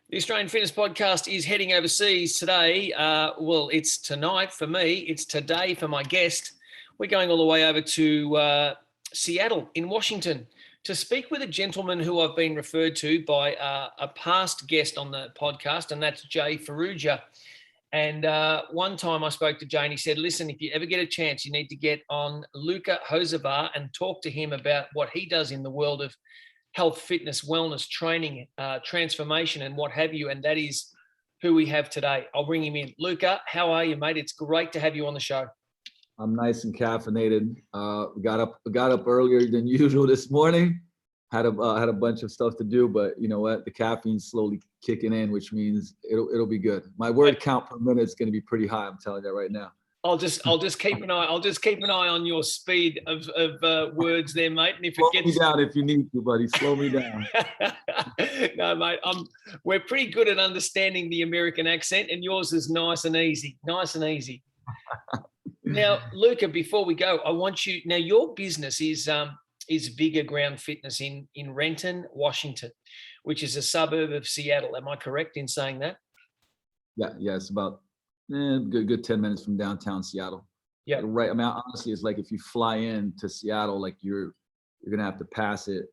The Australian Fitness Podcast is heading overseas today. It's tonight for me. It's today for my guest. We're going all the way over to Seattle in Washington to speak with a gentleman who I've been referred to by a past guest on the podcast, and that's Jay Ferrugia. And one time I spoke to Jay and he said, listen, if you ever get a chance, you need to get on Luka Hocevar and talk to him about what he does in the world of health, fitness, wellness, training, transformation, and what have you. And that is who we have today. I'll bring him in. Luka, how are you, mate? It's great to have you on the show. I'm nice and caffeinated. Got up earlier than usual this morning. Had a bunch of stuff to do, but you know what? The caffeine's slowly kicking in, which means it'll be good. My word count per minute is going to be pretty high. I'm telling you that right now. I'll just keep an eye. I'll just keep an eye on your speed of words there, mate. And if Slow it me down if you need to, buddy. Slow me down. No, mate. We're pretty good at understanding the American accent, and yours is nice and easy. Nice and easy. Now, Luka, before we go, I want you. Now, your business is Vigor Ground Fitness in Renton, Washington, which is a suburb of Seattle. Am I correct in saying that? Yeah. It's about good 10 minutes from downtown Seattle. Yeah. Right. I mean, honestly, it's like if you fly in to Seattle, like you're gonna have to pass it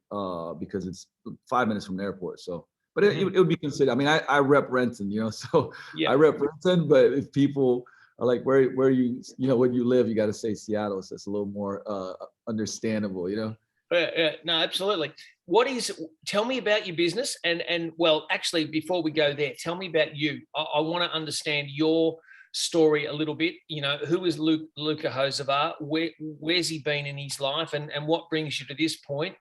because it's 5 minutes from the airport. So, but it would be considered. I mean, I rep Renton, so yeah. I rep Renton. But if people are like, where you where you live, you got to say Seattle. So it's a little more understandable, No, absolutely. Tell me about your business and well, actually, before we go there, tell me about you. I want to understand your story a little bit. Who is Luka Hocevar? Where's he been in his life, and what brings you to this point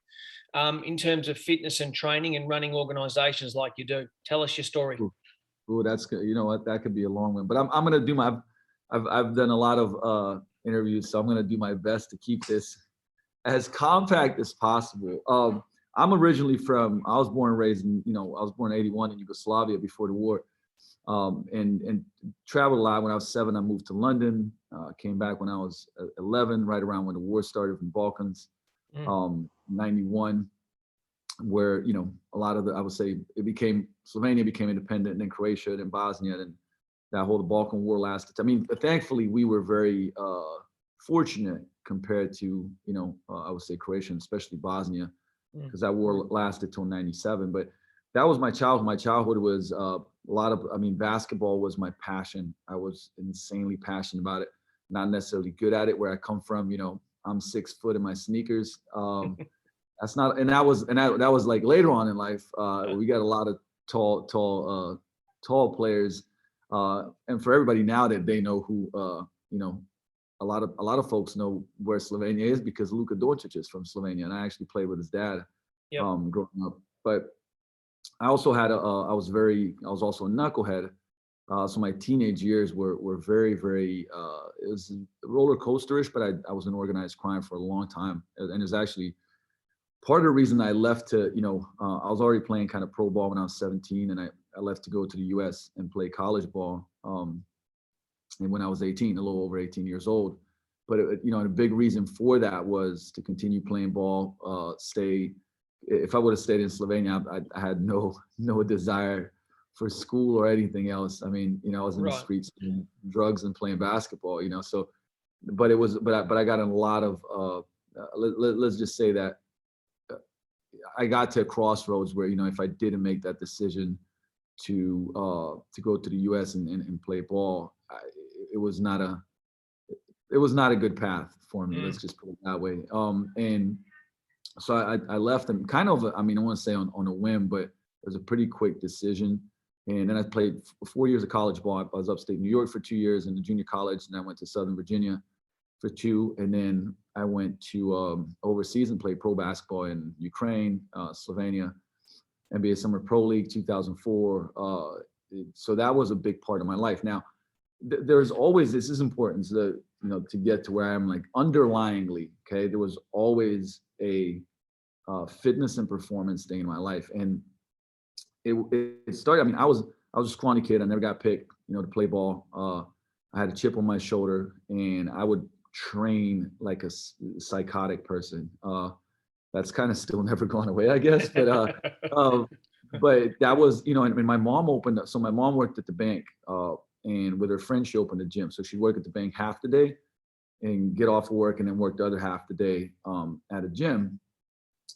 in terms of fitness and training and running organizations like you do? Tell us your story. Ooh, that's good. You know what? That could be a long one, but I'm going to do I've done a lot of interviews, so I'm going to do my best to keep this as compact as possible. I'm originally I was born and raised in, I was born in 81 in Yugoslavia before the war, and traveled a lot. When I was 7, I moved to London, came back when I was 11, right around when the war started from Balkans, 91, where, a lot of I would say Slovenia became independent, and then Croatia, and then Bosnia, and that whole Balkan War lasted. I mean, thankfully we were very fortunate compared to, I would say Croatia, and especially Bosnia, because that war lasted till 97. But that was my childhood. My childhood was basketball was my passion. I was insanely passionate about it, not necessarily good at it. Where I come from, I'm 6 foot in my sneakers. That's not, and that was like later on in life. We got a lot of tall players. And for everybody now that they know who, a lot of folks know where Slovenia is because Luka Doncic is from Slovenia, and I actually played with his dad growing up. But I also had I was also a knucklehead. So my teenage years were very, very, it was roller coasterish, but I was in organized crime for a long time. And it's actually part of the reason I left to, I was already playing kind of pro ball when I was 17, and I left to go to the US and play college ball. And when I was 18, a little over 18 years old, but a big reason for that was to continue playing ball, if I would have stayed in Slovenia, I had no desire for school or anything else. I mean, I was in the streets doing drugs and playing basketball, so, but I got in a lot of, let's just say that I got to a crossroads where, if I didn't make that decision to go to the US and play ball, it was not a good path for me. Let's just put it that way. And so I left, and kind of, I want to say on a whim, but it was a pretty quick decision. And then I played 4 years of college ball. I was upstate New York for 2 years in the junior college, and I went to Southern Virginia for 2. And then I went to overseas and played pro basketball in Ukraine, Slovenia, NBA Summer Pro League 2004. So that was a big part of my life. Now, there's always, this is important, to get to where I am, like underlyingly, okay, there was always a fitness and performance thing in my life. And it started, I was a scrawny kid. I never got picked, to play ball. I had a chip on my shoulder, and I would train like a psychotic person. That's kind of still never gone away, I guess. But but that was, and my mom opened up. So my mom worked at the bank, and with her friend, she opened a gym. So she'd work at the bank half the day and get off of work and then work the other half the day at a gym.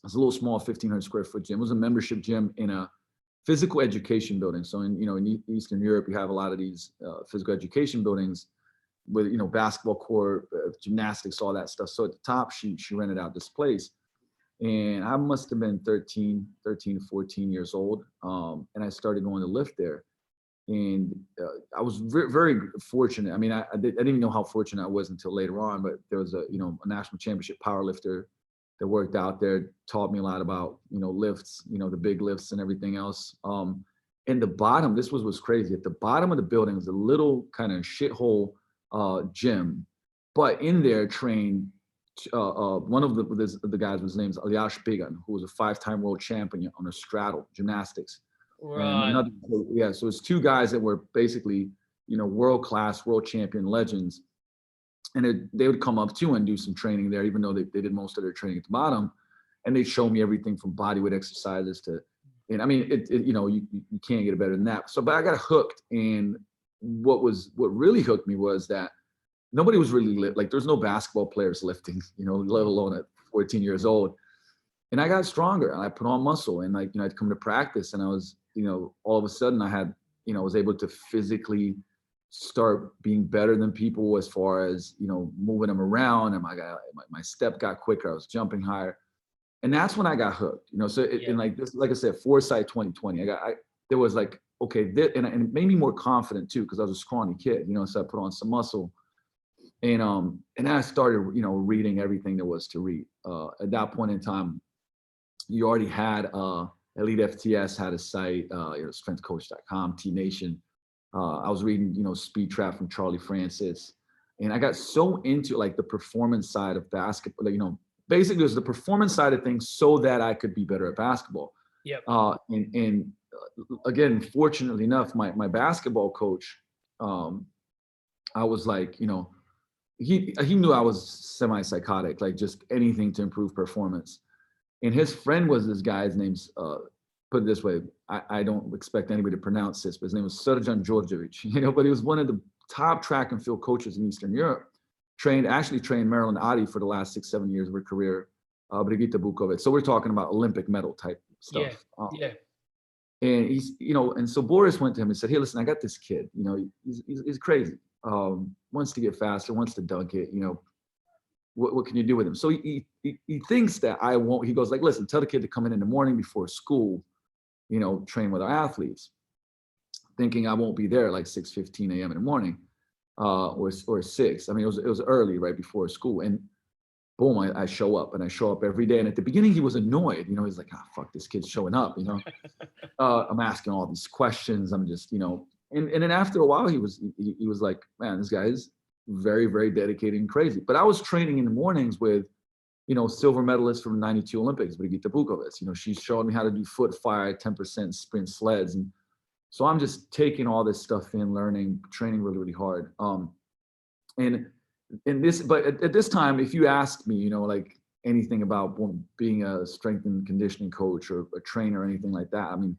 It's a little small 1,500 square foot gym. It was a membership gym in a physical education building. So in Eastern Europe, you have a lot of these physical education buildings with, basketball court, gymnastics, all that stuff. So at the top, she rented out this place. And I must have been 13, 14 years old. And I started going to lift there. And I was very fortunate. I mean, I didn't even know how fortunate I was until later on, but there was a national championship power lifter that worked out there, taught me a lot about, lifts, the big lifts and everything else. And the bottom, this was crazy. At the bottom of the building was a little kind of shithole gym, but in there trained one of the guys, his name's Aljaž Bigan, who was a 5-time world champion on a straddle gymnastics. Right. And so it's 2 guys that were basically, world-class, world champion legends. And they would come up too and do some training there, even though they did most of their training at the bottom. And they'd show me everything from bodyweight exercises to, and I mean, you can't get better than that. So, but I got hooked. And what really hooked me was that nobody was really like, there's no basketball players lifting, let alone at 14 years old. And I got stronger and I put on muscle, and I'd come to practice, and I was, all of a sudden I had, was able to physically start being better than people as far as, moving them around, and my step got quicker. I was jumping higher. And that's when I got hooked, so and like this, like I said, foresight 2020, there was like, okay, and it made me more confident too, because I was a scrawny kid, so I put on some muscle. And I started, reading everything there was to read. At that point in time, you already had Elite FTS had a site, strengthcoach.com, T Nation. I was reading, Speed Trap from Charlie Francis, and I got so into like the performance side of basketball. Basically, it was the performance side of things so that I could be better at basketball. Yep. And again, fortunately enough, my basketball coach, I was like, he knew I was semi-psychotic, like just anything to improve performance. And his friend was this guy's name's, put it this way, I don't expect anybody to pronounce this, but his name was Srđan Đorđević, but he was one of the top track and field coaches in Eastern Europe. Actually trained Marilyn Adi for the last 6-7 years of her career, Brigitte Bukovic. So we're talking about Olympic medal type stuff. Yeah. And he's, and so Boris went to him and said, hey, listen, I got this kid, he's crazy. Wants to get faster, wants to dunk it, what can you do with him? So he thinks that I won't, he goes like, listen, tell the kid to come in the morning before school, train with our athletes, thinking I won't be there like 6:15 a.m. in the morning, or 6. I mean, it was early, right before school. And boom, I show up, and I show up every day. And at the beginning, he was annoyed, he's like, fuck, this kid's showing up, I'm asking all these questions. I'm just, and then after a while, he was like, man, this guy is very, very dedicated and crazy. But I was training in the mornings with, silver medalist from the '92 Olympics, Brigitte Bukovic. She showed me how to do foot fire, 10% sprint sleds. And so I'm just taking all this stuff in, learning, training really, really hard. But at this time, if you asked me, like anything about being a strength and conditioning coach or a trainer or anything like that, I mean,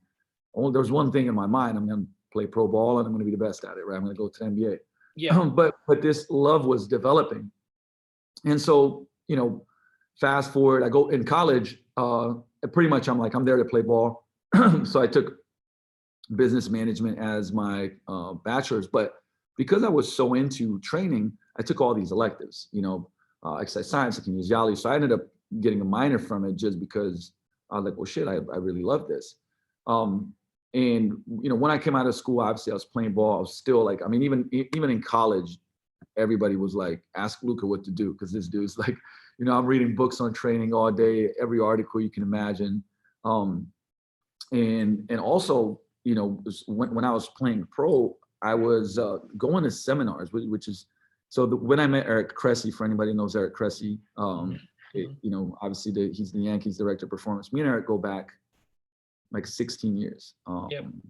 there's one thing in my mind: I'm going to play pro ball and I'm going to be the best at it, right? I'm going to go to the NBA. Yeah. But this love was developing. And so, fast forward, I go in college, pretty much I'm there to play ball. So I took business management as my bachelor's, but because I was so into training, I took all these electives, exercise science, kinesiology. So I ended up getting a minor from it just because I was like, well, shit, I really love this. And when I came out of school, obviously I was playing ball. I was still like, I mean, even in college, everybody was like, ask Luka what to do, because this dude's like, I'm reading books on training all day, every article you can imagine. And also, when I was playing pro, I was going to seminars, which is, so when I met Eric Cressy, for anybody who knows Eric Cressy, obviously he's the Yankees director of performance. Me and Eric go back like 16 years,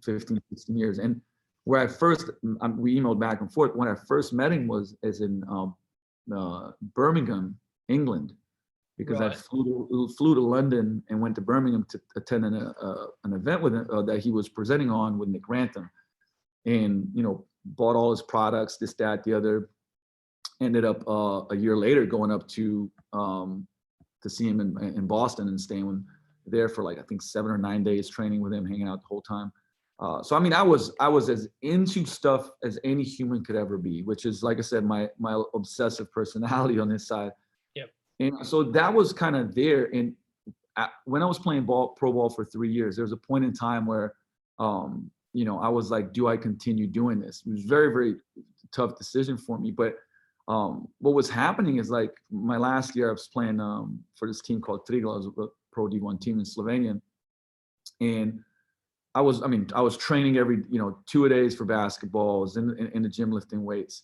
15, 16 years. And where I first, we emailed back and forth. When I first met him was in Birmingham, England. because I Right. flew to London and went to Birmingham to attend an event with him, that he was presenting on with Nick Grantham, and bought all his products, this, that, the other. Ended up a year later going up to see him in Boston and staying there for like I think 7 or 9 days, training with him, hanging out the whole time. So I mean, I was as into stuff as any human could ever be, which is, like I said, my obsessive personality on this side. Yep. And so that was kind of there. And when I was playing pro ball for 3 years, there was a point in time where, I was like, do I continue doing this? It was very, very tough decision for me. But what was happening is, like, my last year I was playing for this team called Triglav, it was a Pro D1 team in Slovenia. And I was training every, 2 days for basketball. I was in the gym lifting weights.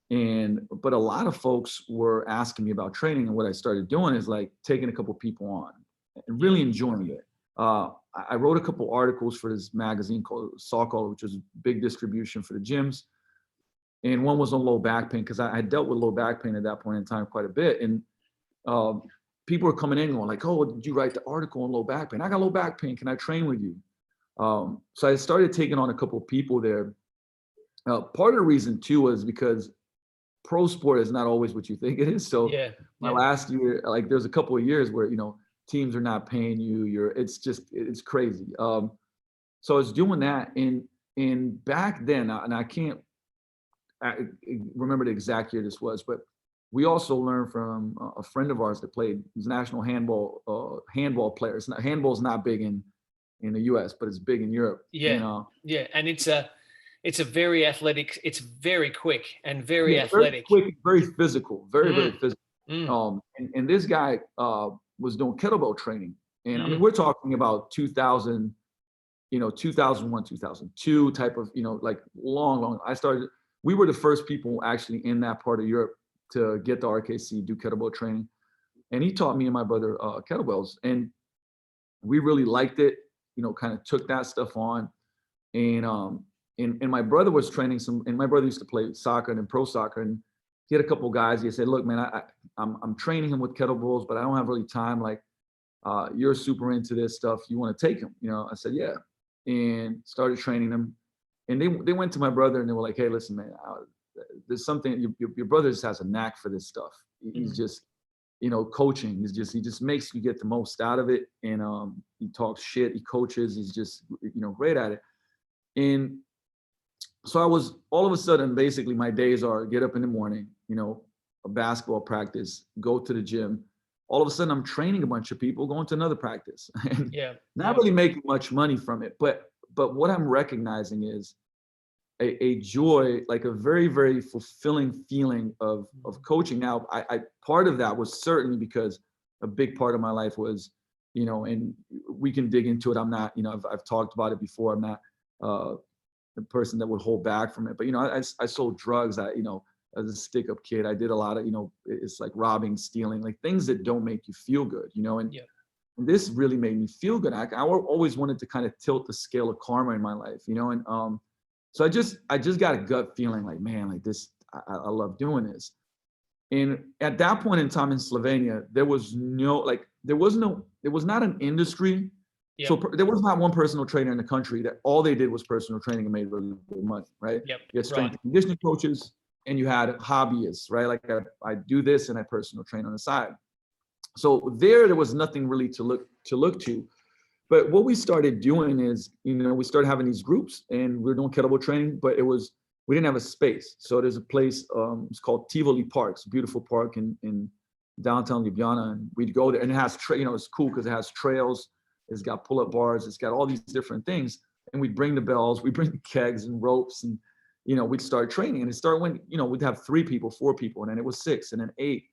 But a lot of folks were asking me about training. And what I started doing is like taking a couple people on and really enjoying it. I wrote a couple articles for this magazine called Saleable, which was big distribution for the gyms. And one was on low back pain, because I had dealt with low back pain at that point in time quite a bit. And people were coming in going like, oh, did you write the article on low back pain? I got low back pain. Can I train with you? So I started taking on a couple of people there. Part of the reason too was because pro sport is not always what you think it is. So my last year, like, there's a couple of years where, teams are not paying you. It's crazy. So I was doing that. And back then, and I can't remember the exact year this was, but we also learned from a friend of ours that played, he's a national handball player. Handball is not big in the US, but it's big in Europe. Yeah. And it's a very athletic, it's very quick and very athletic. Very quick, very physical, very physical. And this guy was doing kettlebell training. And I mean, we're talking about 2000, 2001, 2002 type of, like long. We were the first people actually in that part of Europe to get the RKC, do kettlebell training. And he taught me and my brother kettlebells. And we really liked it, kind of took that stuff on. And my brother was training and my brother used to play soccer and pro soccer. And he had a couple of guys. He said, look, man, I'm training him with kettlebells, but I don't have really time. Like, you're super into this stuff. You want to take him? I said, yeah. And started training them. And they went to my brother and they were like, hey, listen, man, there's something, your brother just has a knack for this stuff. He's just, coaching. He just makes you get the most out of it. And he talks shit, he coaches, he's just, great at it. And so I was, all of a sudden, basically my days are get up in the morning, a basketball practice, go to the gym. All of a sudden I'm training a bunch of people, going to another practice. And not really making much money from it. But what I'm recognizing is a joy, like a very, very fulfilling feeling of coaching. Now, I part of that was certainly because a big part of my life was, and we can dig into it. I'm not, I've talked about it before. I'm not the person that would hold back from it. But, I sold drugs. As a stick-up kid, I did a lot of, it's like robbing, stealing, like things that don't make you feel good, and this really made me feel good. I always wanted to kind of tilt the scale of karma in my life, and so I just got a gut feeling like, man, like this, I love doing this. And at that point in time in Slovenia, there was not an industry. Yep. So there was not one personal trainer in the country that all they did was personal training and made really good money, right? Yep. You had strength and conditioning coaches and you had hobbyists, right? Like I do this and I personal train on the side. So there was nothing really to look to. But what we started doing is, we started having these groups and we were doing kettlebell training, but we didn't have a space. So there's a place, it's called Tivoli Park. It's a beautiful park in downtown Ljubljana. And we'd go there and it has, it's cool because it has trails. It's got pull-up bars. It's got all these different things. And we'd bring the bells, we bring the kegs and ropes and, we'd start training. And it started when, we'd have 3 people, 4 people, and then it was 6 and then 8.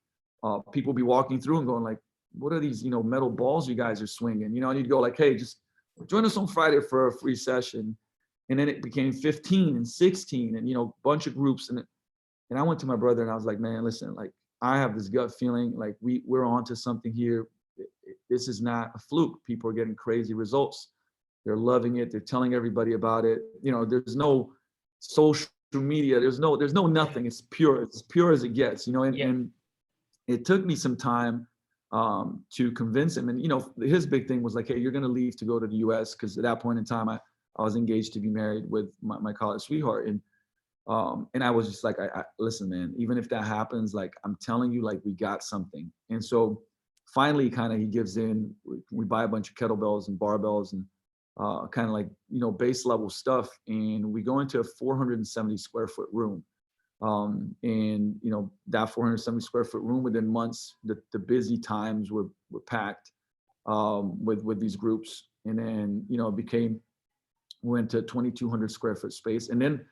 People be walking through and going like, what are these, metal balls you guys are swinging? And you'd go like, hey, just join us on Friday for a free session. And then it became 15 and 16 and, bunch of groups. And I went to my brother and I was like, man, listen, like I have this gut feeling like we're onto something here. This is not a fluke. People are getting crazy results. They're loving it. They're telling everybody about it. There's no social media. There's no nothing. It's pure as it gets, and it took me some time to convince him. And, his big thing was like, hey, you're going to leave to go to the US. Cause at that point in time, I was engaged to be married with my college sweetheart. And I was just like, listen, man, even if that happens, like, I'm telling you, like, we got something. And so finally kind of he gives in. We buy a bunch of kettlebells and barbells and kind of like, base level stuff. And we go into a 470 square foot room. And that 470 square foot room, within months, the busy times were packed with these groups. And then went to 2,200 square foot space. And then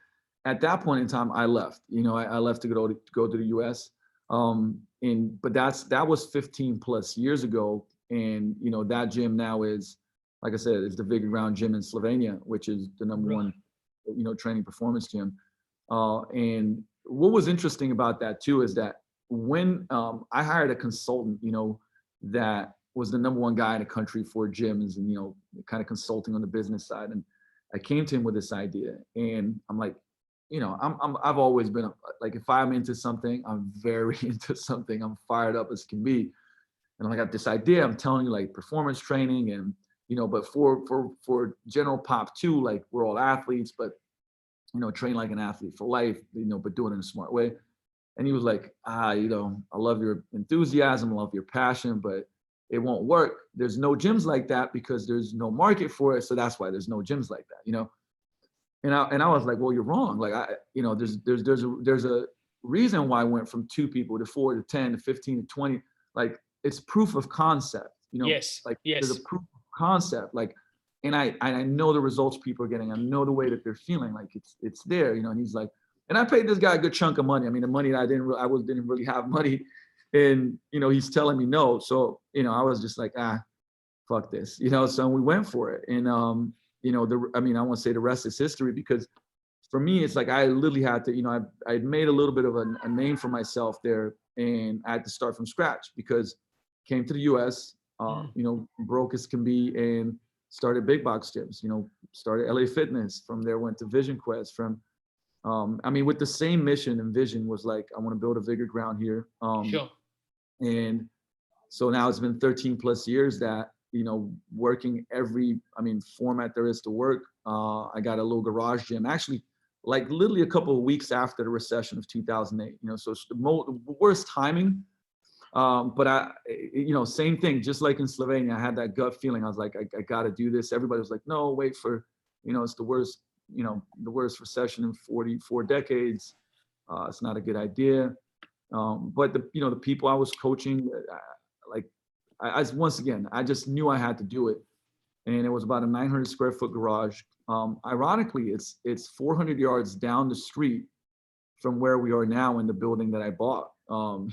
at that point in time, I left. I left to go to the US. But that was 15 plus years ago. And that gym now is, like I said, is the Vigor Ground gym in Slovenia, which is the number one training performance gym. And what was interesting about that too is that when I hired a consultant, that was the number one guy in the country for gyms and, kind of consulting on the business side. And I came to him with this idea, and I'm like, I've always been like, if I'm into something, I'm very into something. I'm fired up as can be. And I got this idea. I'm telling you, like, performance training, and but for general pop too, like, we're all athletes, but train like an athlete for life, but do it in a smart way. And he was like, I love your enthusiasm, I love your passion, but it won't work. There's no gyms like that because there's no market for it. So that's why there's no gyms like that, And I was like, well, you're wrong. Like, there's a reason why I went from 2 people to 4 to 10 to 15 to 20. Like, it's proof of concept, Yes. like yes. There's a proof of concept. Like, and I know the results people are getting. I know the way that they're feeling. Like, it's there, And he's like, and I paid this guy a good chunk of money. I mean, the money that I didn't really have money, and he's telling me no. So I was just like, fuck this, So we went for it, and I want to say the rest is history, because for me, it's like I literally had to, I made a little bit of a name for myself there, and I had to start from scratch because came to the US, broke as can be, and started big box gyms, started LA Fitness. From there, went to Vision Quest. From, with the same mission and vision, was like, I want to build a Vigor Ground here. Sure. And so now it's been 13 plus years that, working every, format there is to work. I got a little garage gym, actually, like literally a couple of weeks after the recession of 2008, so it's the worst timing. But same thing, just like in Slovenia, I had that gut feeling. I was like, I got to do this. Everybody was like, no, wait for, it's the worst, the worst recession in 44 decades. It's not a good idea. But the people I was coaching, once again, I just knew I had to do it. And it was about a 900 square foot garage. Ironically, it's 400 yards down the street from where we are now in the building that I bought, 4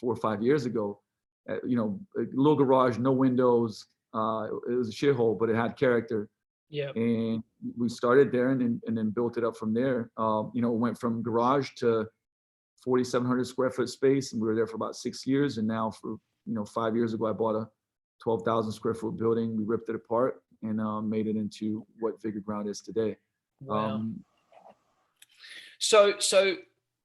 or 5 years ago. A little garage, no windows. It was a shithole, but it had character. Yeah. And we started there, and then built it up from there. Went from garage to 4,700 square foot space, and we were there for about 6 years. And now, for 5 years ago, I bought a 12,000 square foot building. We ripped it apart and made it into what Vigor Ground is today. Wow. So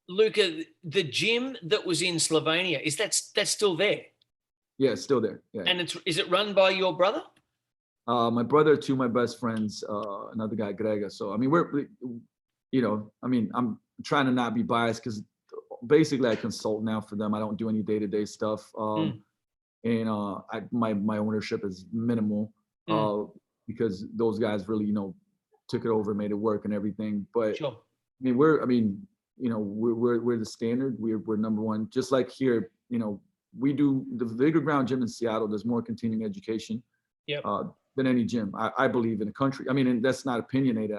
Luka, the gym that was in Slovenia, that's still there? Yeah, it's still there. Yeah. And is it run by your brother? My brother, 2 of my best friends, another guy, Grega. So I'm trying to not be biased, because basically I consult now for them. I don't do any day-to-day stuff. And my ownership is minimal, because those guys really, took it over, made it work and everything. But sure. We're the standard. We're number one. Just like here, we do the Vigor Ground gym in Seattle. There's more continuing education than any gym, I believe, in the country. And that's not opinionated.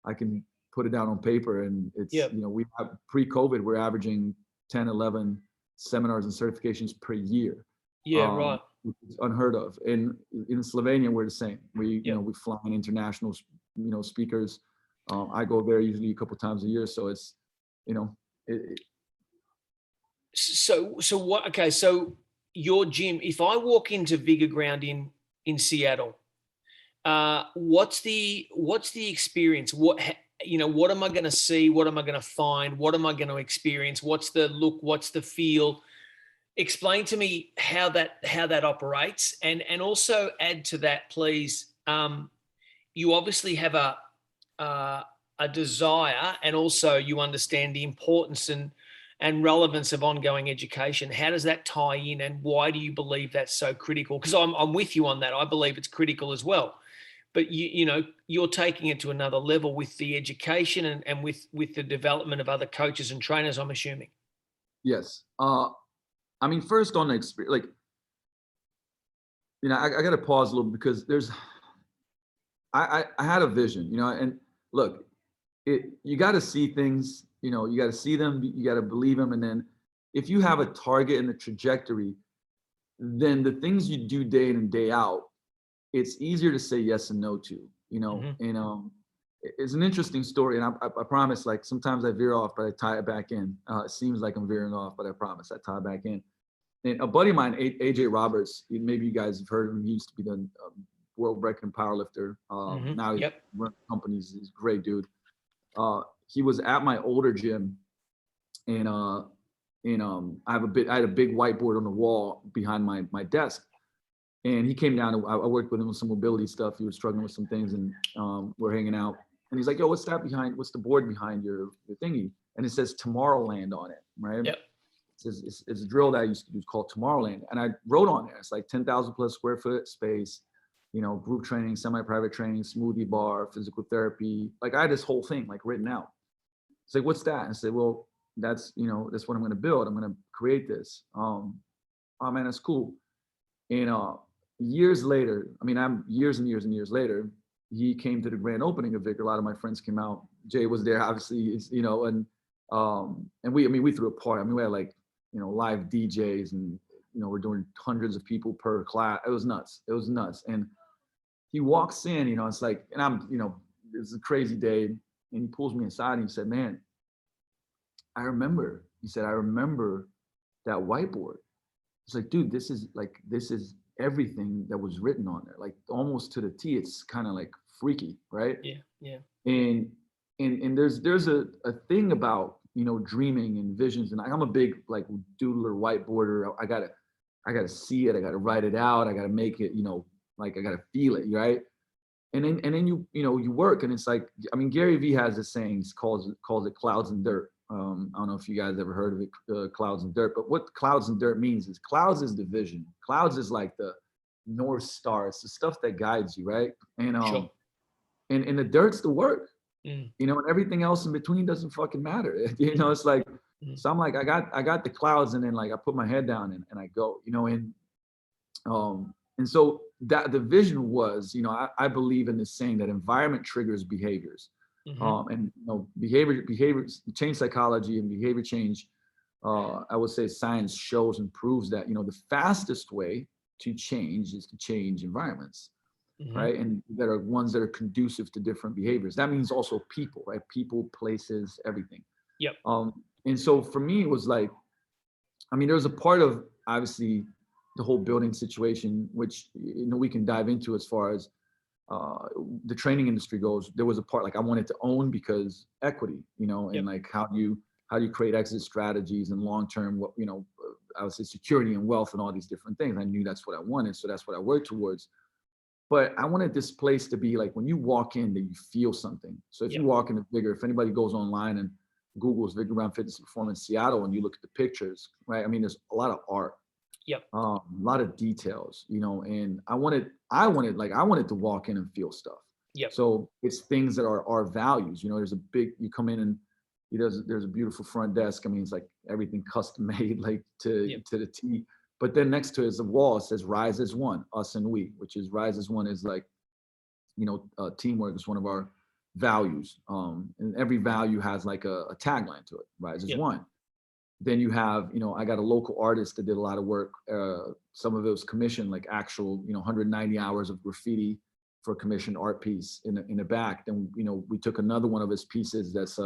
I can put it down on paper, and it's, we have, pre-COVID, we're averaging 10, 11 seminars and certifications per year. Yeah, right. Which is unheard of. And in Slovenia, we're the same. We fly in international, speakers. I go there usually a couple times a year. So it's, So what? Okay, so your gym. If I walk into Vigor Ground in Seattle, what's the experience? What am I going to see? What am I going to find? What am I going to experience? What's the look? What's the feel? explain to me how that operates, and also add to that, please. You obviously have a desire, and also you understand the importance and relevance of ongoing education. How does that tie in, and why do you believe that's so critical? Because I'm with you on that. I believe it's critical as well. But you're taking it to another level with the education and with the development of other coaches and trainers, I'm assuming. Yes. I mean, first on the experience, like, I got to pause a little because I had a vision, and look, you got to see things, you got to see them, you got to believe them. And then if you have a target and a trajectory, then the things you do day in and day out, it's easier to say yes and no to, and it's an interesting story. And I promise, like, sometimes I veer off, but I tie it back in. It seems like I'm veering off, but I promise I tie it back in. And a buddy of mine, AJ Roberts, maybe you guys have heard of him. He used to be the world record powerlifter. Now he's running companies. He's a great dude. He was at my older gym, and I had a big whiteboard on the wall behind my desk. And he came down, and I worked with him with some mobility stuff. He was struggling with some things, and we're hanging out. And he's like, "Yo, what's the board behind your thingy?" And it says Tomorrowland on it, right? Yep. It's a drill that I used to do. It's called Tomorrowland. And I wrote on there, it's like 10,000 plus square foot space, group training, semi-private training, smoothie bar, physical therapy. Like, I had this whole thing like written out. It's like, "What's that?" And I said, "Well, that's what I'm going to build. I'm going to create this." Oh man, that's cool. And years later, I'm years and years and years later, he came to the grand opening of Vic. A lot of my friends came out. Jay was there, obviously, and we threw a party. We had, like, live DJs, and we're doing hundreds of people per class. It was nuts. And he walks in, it's like, and I'm, it's a crazy day, and he pulls me aside and he said, "Man, I remember that whiteboard." It's like, "Dude, this is everything that was written on there, like almost to the T." It's kind of like freaky, right? Yeah. And there's a thing about dreaming and visions, and I'm a big, like, doodler, whiteboarder. I gotta see it, I gotta write it out, I gotta make it, like, I gotta feel it, right? And then you work, and it's like, Gary Vee has this saying, calls it clouds and dirt. I don't know if you guys ever heard of it, clouds and dirt, but what clouds and dirt means is, clouds is the vision. Clouds is like the North Star. It's the stuff that guides you, right? And Sure. and the dirt's the work, Mm. and everything else in between doesn't fucking matter. It's like, so I'm like, I got the clouds, and then, like, I put my head down and I go, and so that the vision was, I believe in this saying that environment triggers behaviors. And behavior change psychology and behavior change, I would say science shows and proves that the fastest way to change is to change environments, right? And that are ones that are conducive to different behaviors. That means also people, right? People, places, everything. Yep. And so for me, it was like, there was a part of, obviously, the whole building situation, which we can dive into as far as the training industry goes. There was a part, like, I wanted to own, because equity, and Yep. like, how do you create exit strategies and long-term, I would say, security and wealth and all these different things. I knew that's what I wanted, so that's what I worked towards. But I wanted this place to be like, when you walk in, that you feel something. So if you walk into Vigor, if anybody goes online and Google's Vigor Round Fitness and Performance Seattle, and you look at the pictures, right? There's a lot of art. Yep. A lot of details, and I wanted to walk in and feel stuff. Yep. So it's things that are our values. You come in, and there's a beautiful front desk. It's like everything custom made, like to the T. But then next to it is a wall. It says "Rise as One, Us and We," which is Rise as One is like, teamwork is one of our values. And every value has like a tagline to it. Rise as One. Then you have, I got a local artist that did a lot of work. Some of it was commissioned, like actual, 190 hours of graffiti for a commissioned art piece in the back. Then, we took another one of his pieces that's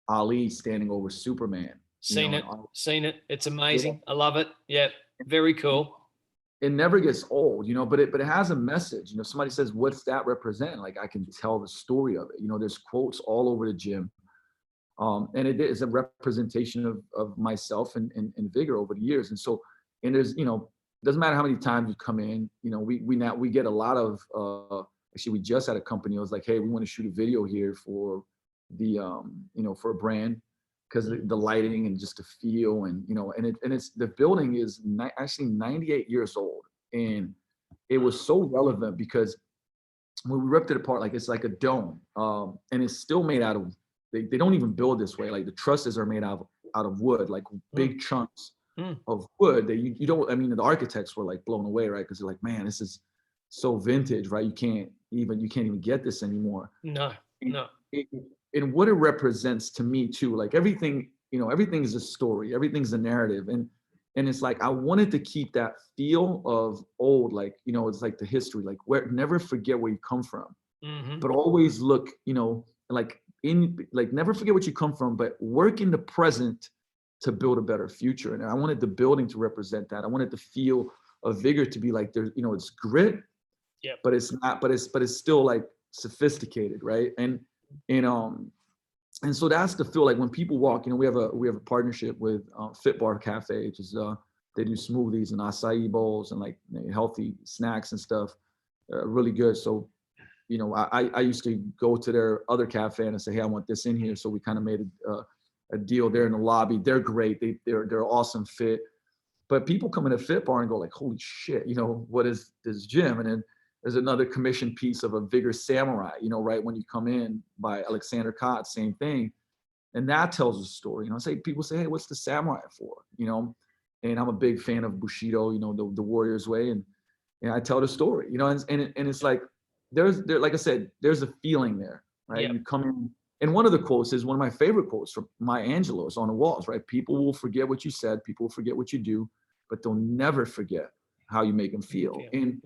Ali standing over Superman. Seen it. It's amazing. Yeah. I love it. Yeah. Very cool. It never gets old, but it has a message. Somebody says, "What's that represent?" Like, I can tell the story of it. There's quotes all over the gym. And it is a representation of myself and Vigor over the years. And so and there's, doesn't matter how many times you come in, we get a lot of, actually we just had a company, it was like, hey, we want to shoot a video here for the, for a brand, because the lighting and just the feel, and, it's, the building is actually 98 years old. And it was so relevant because when we ripped it apart, like it's like a dome, and it's still made out of, they don't even build this way. Like the trusses are made out of wood, like big chunks of wood that you don't, I mean, the architects were like blown away, right? Because they're like, man, this is so vintage, right? You can't even get this anymore. No. And what it represents to me too, like everything, everything is a story, everything's a narrative. And it's like, I wanted to keep that feel of old, like, it's like the history, like never forget where you come from, but always look, like never forget what you come from, but work in the present to build a better future. And I wanted the building to represent that. I wanted the feel of vigor to be like, there's, it's grit, but it's not, but it's still like sophisticated, right? And so that's the feel. Like when people walk, we have a partnership with Fit Bar Cafe, which is they do smoothies and acai bowls and like healthy snacks and stuff, really good. So I used to go to their other cafe and I say, hey, I want this in here. So we kind of made a deal there in the lobby. They're great. They're awesome fit. But people come in a Fit Bar and go like, holy shit, what is this gym? And then there's another commission piece of a Vigor Samurai, right when you come in, by Alexander Kotz, same thing. And that tells a story. People say, hey, what's the samurai for? And I'm a big fan of Bushido, the warrior's way. And I tell the story, and it's like, there's like I said, there's a feeling there, right? You come in, and one of the quotes is one of my favorite quotes from Maya Angelou's on the walls, right? People will forget what you said, people will forget what you do, but they'll never forget how you make them feel. And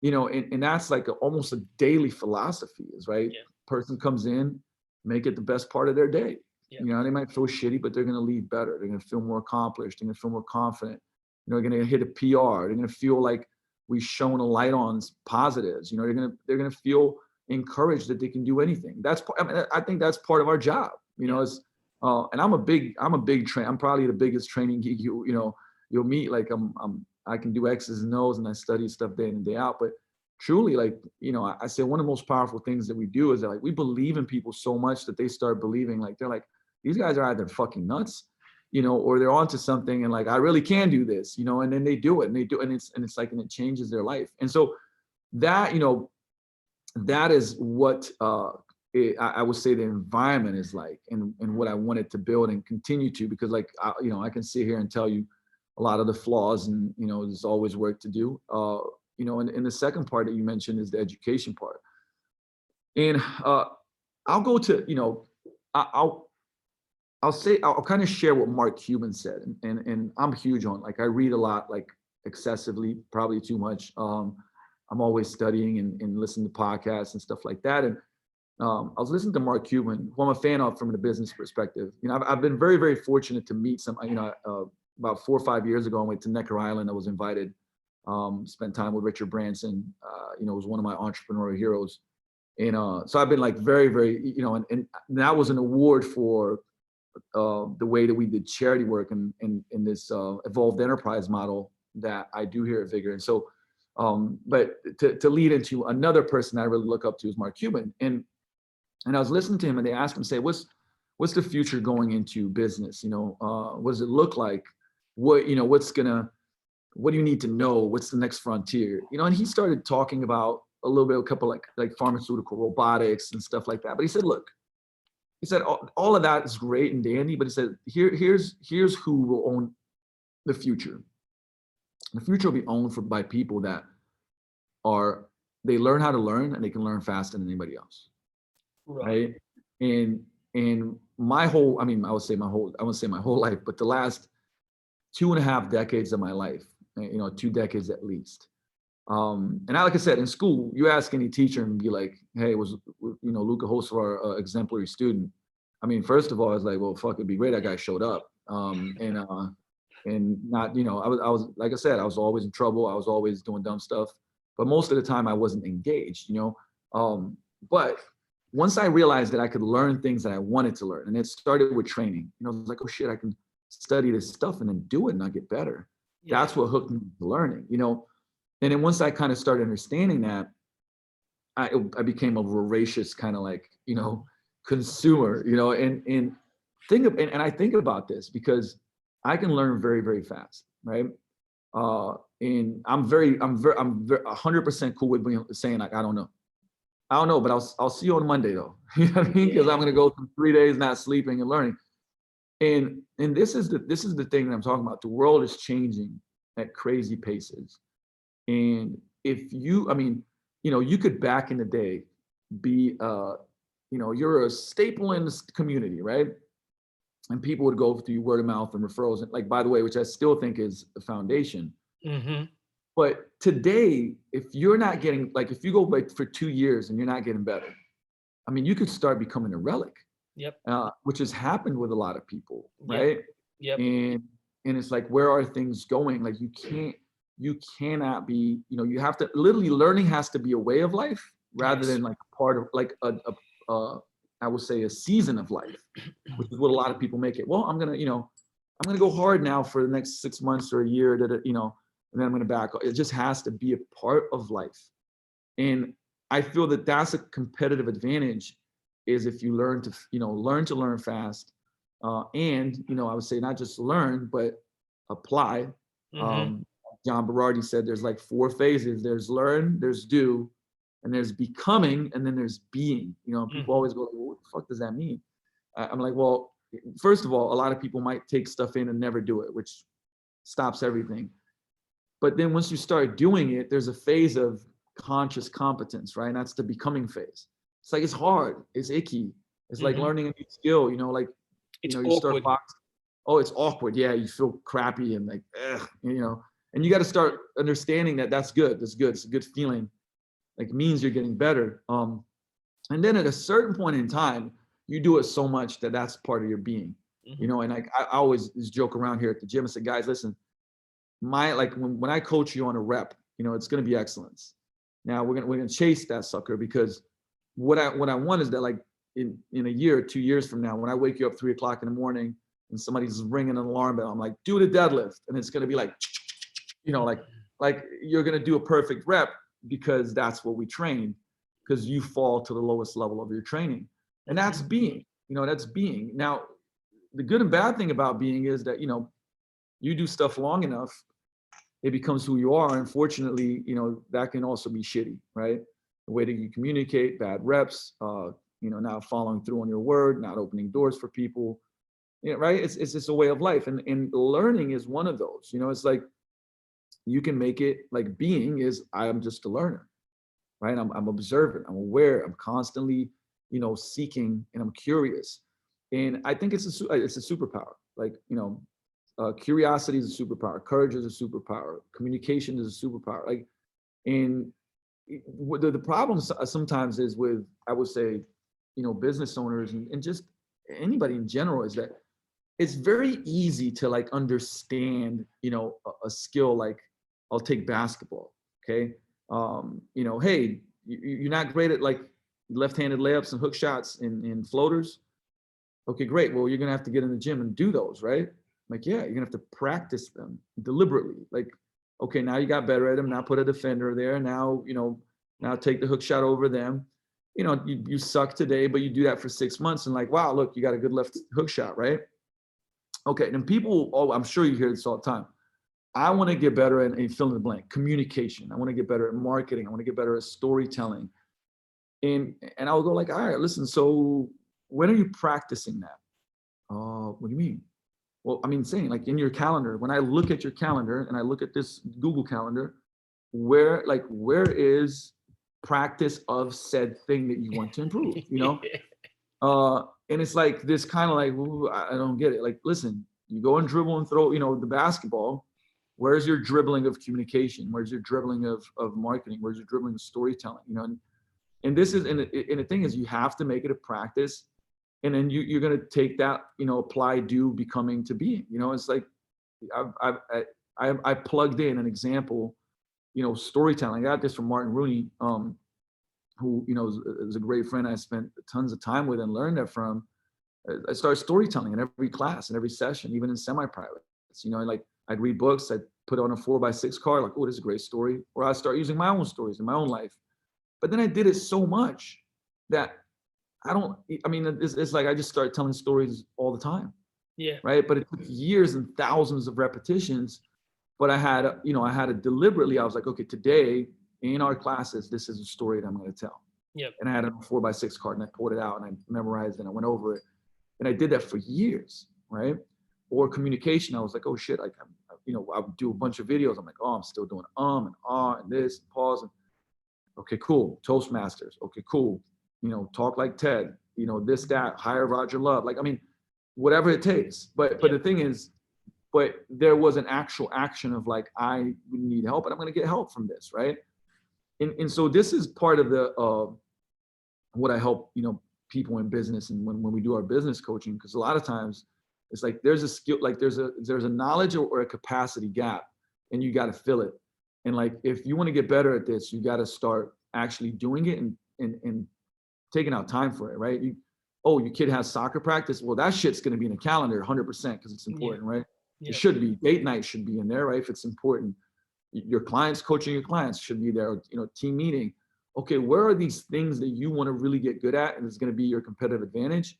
and that's like almost a daily philosophy is, right? Person comes in, make it the best part of their day. They might feel shitty, but they're going to leave better. They're going to feel more accomplished. They're going to feel more confident. They're going to hit a PR. They're going to feel like we shone a light on positives. They're going to feel encouraged that they can do anything. I think that's part of our job. Is and I'm probably the biggest training geek you'll meet. Like I can do X's and O's and I study stuff day in and day out. But truly, like, I say one of the most powerful things that we do is that like we believe in people so much that they start believing, like they're like, these guys are either fucking nuts, or they're onto something, and like I really can do this, and then they do it, and it's like, and it changes their life. And so that, that is what I would say the environment is like, and what I wanted to build and continue to, because like I can sit here and tell you a lot of the flaws, and there's always work to do. And the second part that you mentioned is the education part. And I'll go to, I'll kind of share what Mark Cuban said, and I'm huge on, like, I read a lot, like excessively, probably too much. I'm always studying and listening to podcasts and stuff like that. And I was listening to Mark Cuban, who I'm a fan of from the business perspective. I've been very, very fortunate to meet some, about 4 or 5 years ago, I went to Necker Island. I was invited, spent time with Richard Branson, was one of my entrepreneurial heroes. And so I've been like very, very, and that was an award for the way that we did charity work and in this evolved enterprise model that I do here at Vigor. And so, but to lead into another person I really look up to is Mark Cuban. And I was listening to him, and they asked him, say, what's the future going into business? What does it look like? What do you need to know? What's the next frontier? And he started talking about a little bit, a couple like pharmaceutical robotics and stuff like that. But he said, look, all of that is great and dandy, but he said, here's who will own the future. The future will be owned by people that they learn how to learn, and they can learn faster than anybody else. Right? And my whole, I won't say my whole life, but the last 2.5 decades of my life, 2 decades at least. And like I said, in school, you ask any teacher and be like, hey, was Luka Hocevar an exemplary student? First of all, I was like, well, fuck, it'd be great that guy showed up. And not, I was, like I said, I was always in trouble. I was always doing dumb stuff, but most of the time I wasn't engaged, but once I realized that I could learn things that I wanted to learn, and it started with training, I was like, oh shit, I can study this stuff and then do it and I get better. That's what hooked me to learning, you know. And then once I kind of started understanding that, I became a voracious kind of like, you know, consumer, you know, and and I think about this because I can learn very, very fast, right? And I'm very 100% cool with saying like, I don't know, but I'll see you on Monday though. You know what I mean? Because I'm gonna go through 3 days not sleeping and learning. And this is the thing that I'm talking about. The world is changing at crazy paces. And if you, I mean, you know, you could back in the day be you know, you're a staple in this community, right? And people would go through word of mouth and referrals. And like, by the way, which I still think is the foundation. Mm-hmm. But today, if you're not getting, like, if you go like for 2 years and you're not getting better, I mean, you could start becoming a relic. Yep. Which has happened with a lot of people, right? Yep. And it's like, where are things going? Like, you cannot be, you know, you have to literally, learning has to be a way of life rather than like a part of like I would say a season of life, which is what a lot of people make it. Well, I'm gonna go hard now for the next 6 months or a year, you know, and then I'm gonna back. It just has to be a part of life. And I feel that that's a competitive advantage, is if you learn to learn fast, and, you know, I would say not just learn but apply. Mm-hmm. John Berardi said there's like 4 phases. There's learn, there's do, and there's becoming, and then there's being. You know, people always go, well, what the fuck does that mean? I'm like, well, first of all, a lot of people might take stuff in and never do it, which stops everything. But then once you start doing it, there's a phase of conscious competence, right? And that's the becoming phase. It's like, it's hard, it's icky. It's like learning a new skill, you know, like, It's you know, you awkward. start boxing. Oh, it's awkward. Yeah, you feel crappy and like, you know, and you got to start understanding that that's good. That's good. It's a good feeling. Like, it means you're getting better. And then at a certain point in time, you do it so much that that's part of your being, you know. And I always just joke around here at the gym and say, guys, listen, when I coach you on a rep, you know, it's going to be excellence. Now we're gonna chase that sucker, because what I want is that, like, in a year or 2 years from now, when I wake you up 3 o'clock in the morning and somebody's ringing an alarm bell, I'm like, do the deadlift, and it's gonna be like, you know, like you're gonna do a perfect rep, because that's what we train, because you fall to the lowest level of your training, and that's being, you know, that's being. Now, the good and bad thing about being is that, you know, you do stuff long enough, it becomes who you are. Unfortunately, you know, that can also be shitty, right? The way that you communicate, bad reps, you know, not following through on your word, not opening doors for people, you know, right? It's just a way of life. And learning is one of those, you know. It's like, you can make it like, being is, I am just a learner, right? I'm observant, I'm aware, I'm constantly, you know, seeking, and I'm curious. And I think it's a superpower. Like, you know, curiosity is a superpower. Courage is a superpower. Communication is a superpower. Like, and the problem sometimes is with, I would say, you know, business owners and just anybody in general, is that it's very easy to like understand, you know, a skill. Like, I'll take basketball. Okay. You know, hey, you're not great at like left-handed layups and hook shots and floaters. Okay, great. Well, you're gonna have to get in the gym and do those, right? Like, yeah, you're gonna have to practice them deliberately. Like, okay, now you got better at them. Now put a defender there. Now, you know, now take the hook shot over them. You know, you suck today, but you do that for 6 months, and like, wow, look, you got a good left hook shot, right? Okay, and people, oh, I'm sure you hear this all the time. I want to get better at fill in the blank, communication. I want to get better at marketing. I want to get better at storytelling. And I'll go like, all right, listen, so when are you practicing that? What do you mean? Well, I mean, saying like in your calendar, when I look at your calendar and I look at this Google calendar, where is practice of said thing that you want to improve, you know? And it's like this kind of like, ooh, I don't get it. Like, listen, you go and dribble and throw, you know, the basketball. Where's your dribbling of communication? Where's your dribbling of marketing? Where's your dribbling of storytelling? You know, and this is, and the thing is, you have to make it a practice. And then you're going to take that, you know, apply, do, becoming to being, you know. It's like, I plugged in an example, you know, storytelling. I got this from Martin Rooney, who, you know, is a great friend I spent tons of time with and learned that from. I started storytelling in every class, in every session, even in semi-privates. You know, like, I'd read books, I'd put on a 4x6 card, like, oh, this is a great story. Or I start using my own stories in my own life. But then I did it so much that it's like I just started telling stories all the time. Yeah. Right. But it took years and thousands of repetitions. But I had to deliberately, I was like, okay, today in our classes, this is a story that I'm going to tell. Yep. And I had a 4x6 card and I pulled it out and I memorized and I went over it. And I did that for years. Right. Or communication. I was like, oh shit, I would do a bunch of videos. I'm like, oh, I'm still doing and and this, and pause. And, okay, cool. Toastmasters. Okay, cool. Talk like Ted, this, that, hire Roger Love. Like, I mean, whatever it takes. But the thing is, but there was an actual action of like, I need help and I'm going to get help from this. Right. And so this is part of the, what I help, people in business. And when we do our business coaching, because a lot of times it's like, there's a skill, like there's a knowledge or a capacity gap and you got to fill it. And like, if you want to get better at this, you got to start actually doing it and taking out time for it. Right. Your kid has soccer practice. Well, that shit's going to be in the calendar 100% because it's important. Right. Yeah. It should be. Date night should be in there, right? If it's important. Your clients, coaching your clients should be there. Team meeting. Okay, where are these things that you want to really get good at and it's going to be your competitive advantage?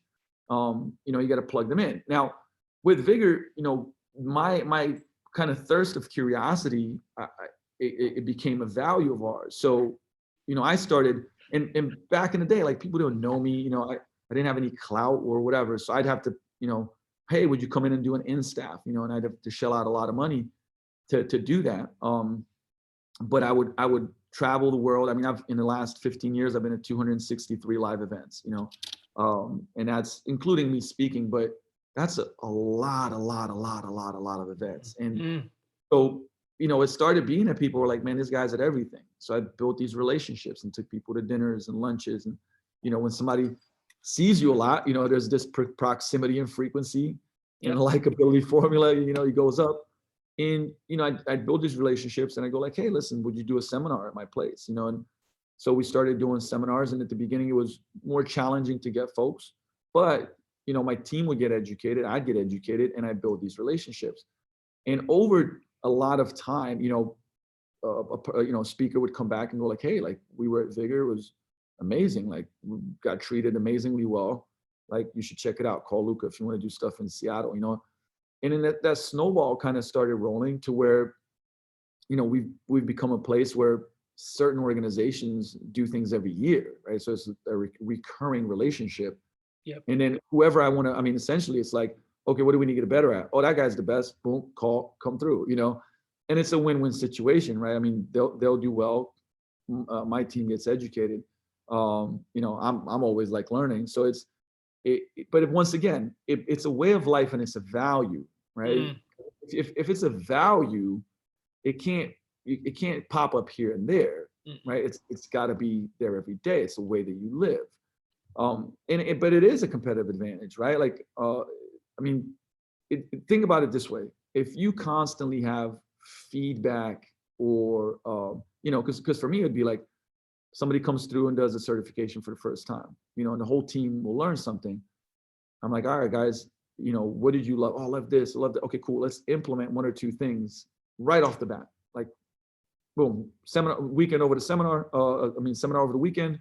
You got to plug them in. Now, with Vigor, my kind of thirst of curiosity, it became a value of ours. So, I started, and back in the day, like people don't know me, I didn't have any clout or whatever. So I'd have to, hey, would you come in and do an in-staff, and I'd have to shell out a lot of money to do that. But I would travel the world. I mean, in the last 15 years, I've been at 263 live events, and that's including me speaking, but that's a lot of events. And so, it started being that people were like, man, this guy's at everything. So I built these relationships and took people to dinners and lunches. And, when somebody sees you a lot, there's this proximity and frequency and likability formula, it goes up. And, I build these relationships and I go like, hey, listen, would you do a seminar at my place? And so we started doing seminars. And at the beginning, it was more challenging to get folks. But, my team would get educated, I'd get educated, and I'd build these relationships. And over a lot of time, a speaker would come back and go like, hey, like we were at Vigor, it was amazing. Like we got treated amazingly well. Like you should check it out. Call Luka if you want to do stuff in Seattle, And then that snowball kind of started rolling to where, we've become a place where certain organizations do things every year, right? So it's a recurring relationship. Yep. And then whoever I want to, essentially it's like, okay, what do we need to get better at? Oh, that guy's the best. Boom, call, come through, And it's a win-win situation, right? I mean, they'll do well. My team gets educated. I'm always like learning. So but once again, it's a way of life and it's a value, right? If it's a value, it can't pop up here and there, right? It's got to be there every day. It's the way that you live. But it is a competitive advantage, right? Like, think about it this way. If you constantly have feedback or, because for me, it'd be like somebody comes through and does a certification for the first time, and the whole team will learn something. I'm like, all right, guys, what did you love? Oh, I love this. I love that. Okay, cool. Let's implement one or two things right off the bat. Like, boom, seminar weekend over the seminar. Seminar over the weekend.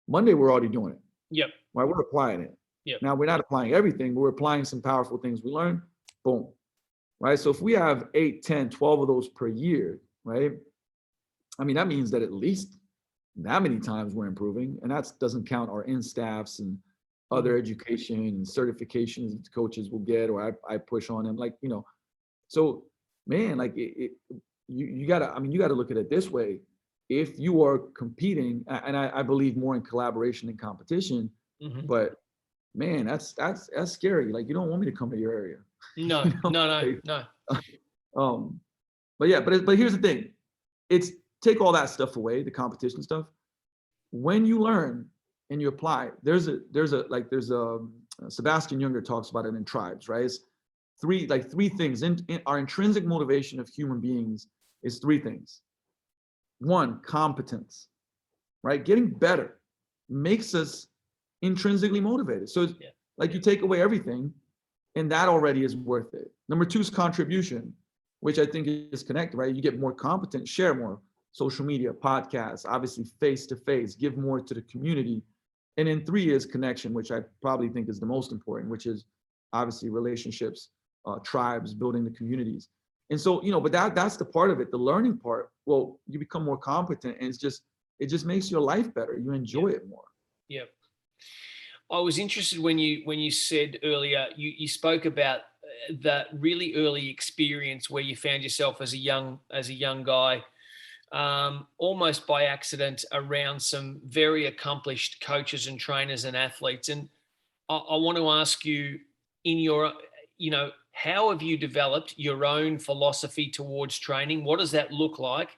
Monday, we're already doing it. Yep. Right, we're applying it. Yep. Now we're not applying everything, but we're applying some powerful things we learned. Boom. Right. So if we have 8, 10, 12 of those per year, right? That means that at least that many times we're improving. And that doesn't count our in-staffs and other education and certifications that coaches will get, or I push on them. Like, so man, like you gotta look at it this way. If you are competing, and I believe more in collaboration than competition, but man, that's scary. Like you don't want me to come to your area. No, no. But here's the thing. It's take all that stuff away, the competition stuff. When you learn and you apply, there's a Sebastian Junger talks about it in Tribes, right? It's three things. In our intrinsic motivation of human beings is three things. One, competence, right? Getting better makes us intrinsically motivated. So like you take away everything and that already is worth it. Number two is contribution. which I think is connected, right? You get more competent, share more, social media, podcasts, obviously face-to-face, give more to the community. And then 3 is connection, which I probably think is the most important, which is obviously relationships, tribes, building the communities. And so, but that's the part of it, the learning part. Well, you become more competent, and it just makes your life better. You enjoy it more. Yeah. I was interested when you said earlier, you spoke about that really early experience where you found yourself as a young guy, almost by accident, around some very accomplished coaches and trainers and athletes. And I want to ask you, in your, how have you developed your own philosophy towards training? What does that look like?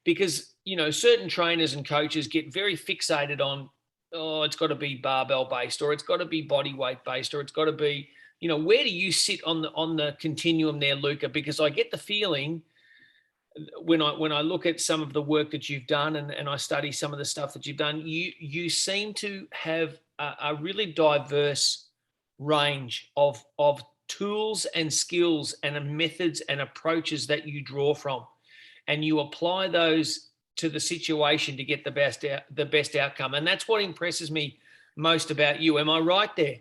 Because, certain trainers and coaches get very fixated on, oh, it's got to be barbell based, or it's got to be body weight based, or it's got to be, where do you sit on the continuum there, Luka? Because I get the feeling when I look at some of the work that you've done, and I study some of the stuff that you've done, you seem to have a really diverse range of tools and skills and methods and approaches that you draw from, and you apply those to the situation to get the best outcome. And that's what impresses me most about you. Am I right there?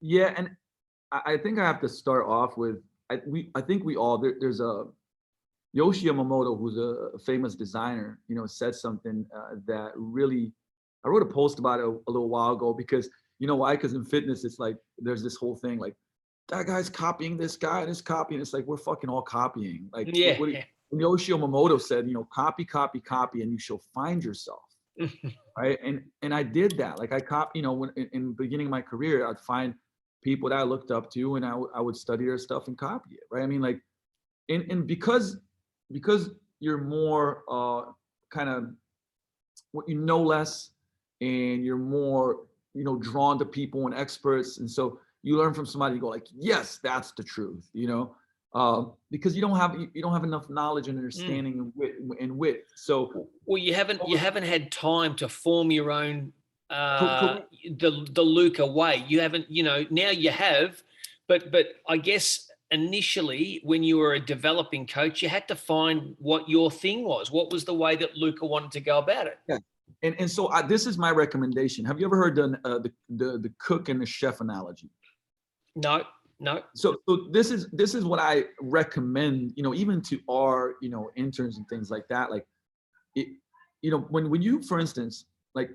Yeah, and I think I have to start off with, I think we all, there's a Yoshi Yamamoto, who's a famous designer, said something that really, I wrote a post about it a little while ago, because you know why? Because in fitness, it's like, there's this whole thing like, that guy's copying this guy and it's copying. It's like, we're fucking all copying. Like, yeah. When Yoshi Yamamoto said, copy, copy, copy, and you shall find yourself. Right. And I did that. Like when in the beginning of my career, I'd find people that I looked up to, and I would study their stuff and copy it. Right. I mean, like, and because you're more kind of what less, and you're more drawn to people and experts, and so you learn from somebody, you go like, yes, that's the truth, because you don't have enough knowledge and understanding and wit. So you haven't had time to form your own the Luka way. You haven't, now you have, but I guess initially, when you were a developing coach, you had to find what your thing was. What was the way that Luka wanted to go about it? Yeah. And so this is my recommendation. Have you ever heard the cook and the chef analogy? No. So this is what I recommend, even to our, interns and things like that. Like, when you, for instance, like,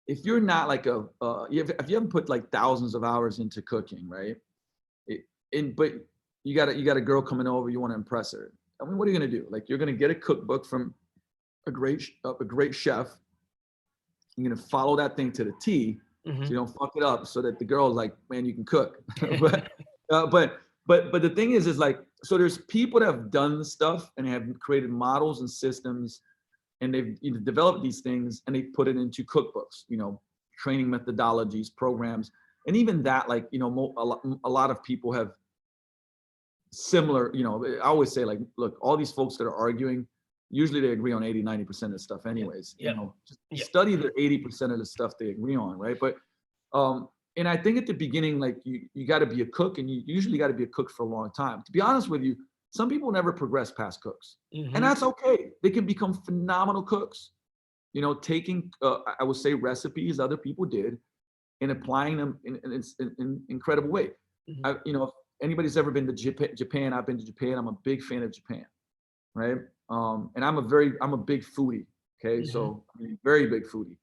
if you're not like if you haven't put like thousands of hours into cooking, right? But you got a girl coming over, you want to impress her. I mean, what are you gonna do? Like, you're gonna get a cookbook from a great chef. You're gonna follow that thing to the T, so you don't fuck it up, so that the girl's like, man, you can cook. but the thing is like, so there's people that have done stuff and have created models and systems, and they've developed these things, and they put it into cookbooks, training methodologies, programs, and even that, like, a lot of people have similar, I always say, like, look, all these folks that are arguing, usually they agree on 80-90% of the stuff anyways. Study the 80% of the stuff they agree on, right? But and I think at the beginning, like, you got to be a cook, and you usually got to be a cook for a long time. To be honest with you, some people never progress past cooks, and that's okay. They can become phenomenal cooks, taking I would say recipes other people did and applying them in an incredible way. If anybody's ever been to Japan, I've been to Japan. I'm a big fan of Japan, right? And I'm a big foodie. Okay, so very big foodie.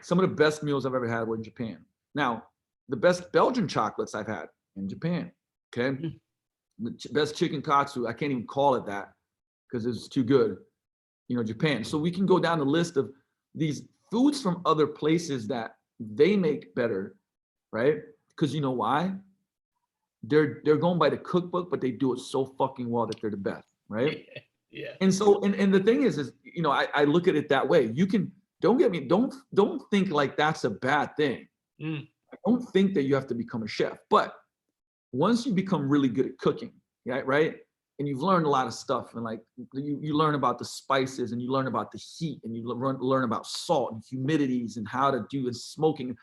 Some of the best meals I've ever had were in Japan. Now, the best Belgian chocolates I've had in Japan. Okay, the best chicken katsu, I can't even call it that because it's too good. Japan. So we can go down the list of these foods from other places that they make better, right? Because you know why? They're going by the cookbook, but they do it so fucking well that they're the best, right? Yeah. And so, and the thing is I look at it that way. You can, don't get me, don't think like that's a bad thing. I don't think that you have to become a chef, but once you become really good at cooking, right? And you've learned a lot of stuff, and like you learn about the spices, and you learn about the heat, and you learn about salt and humidities and how to do the smoking,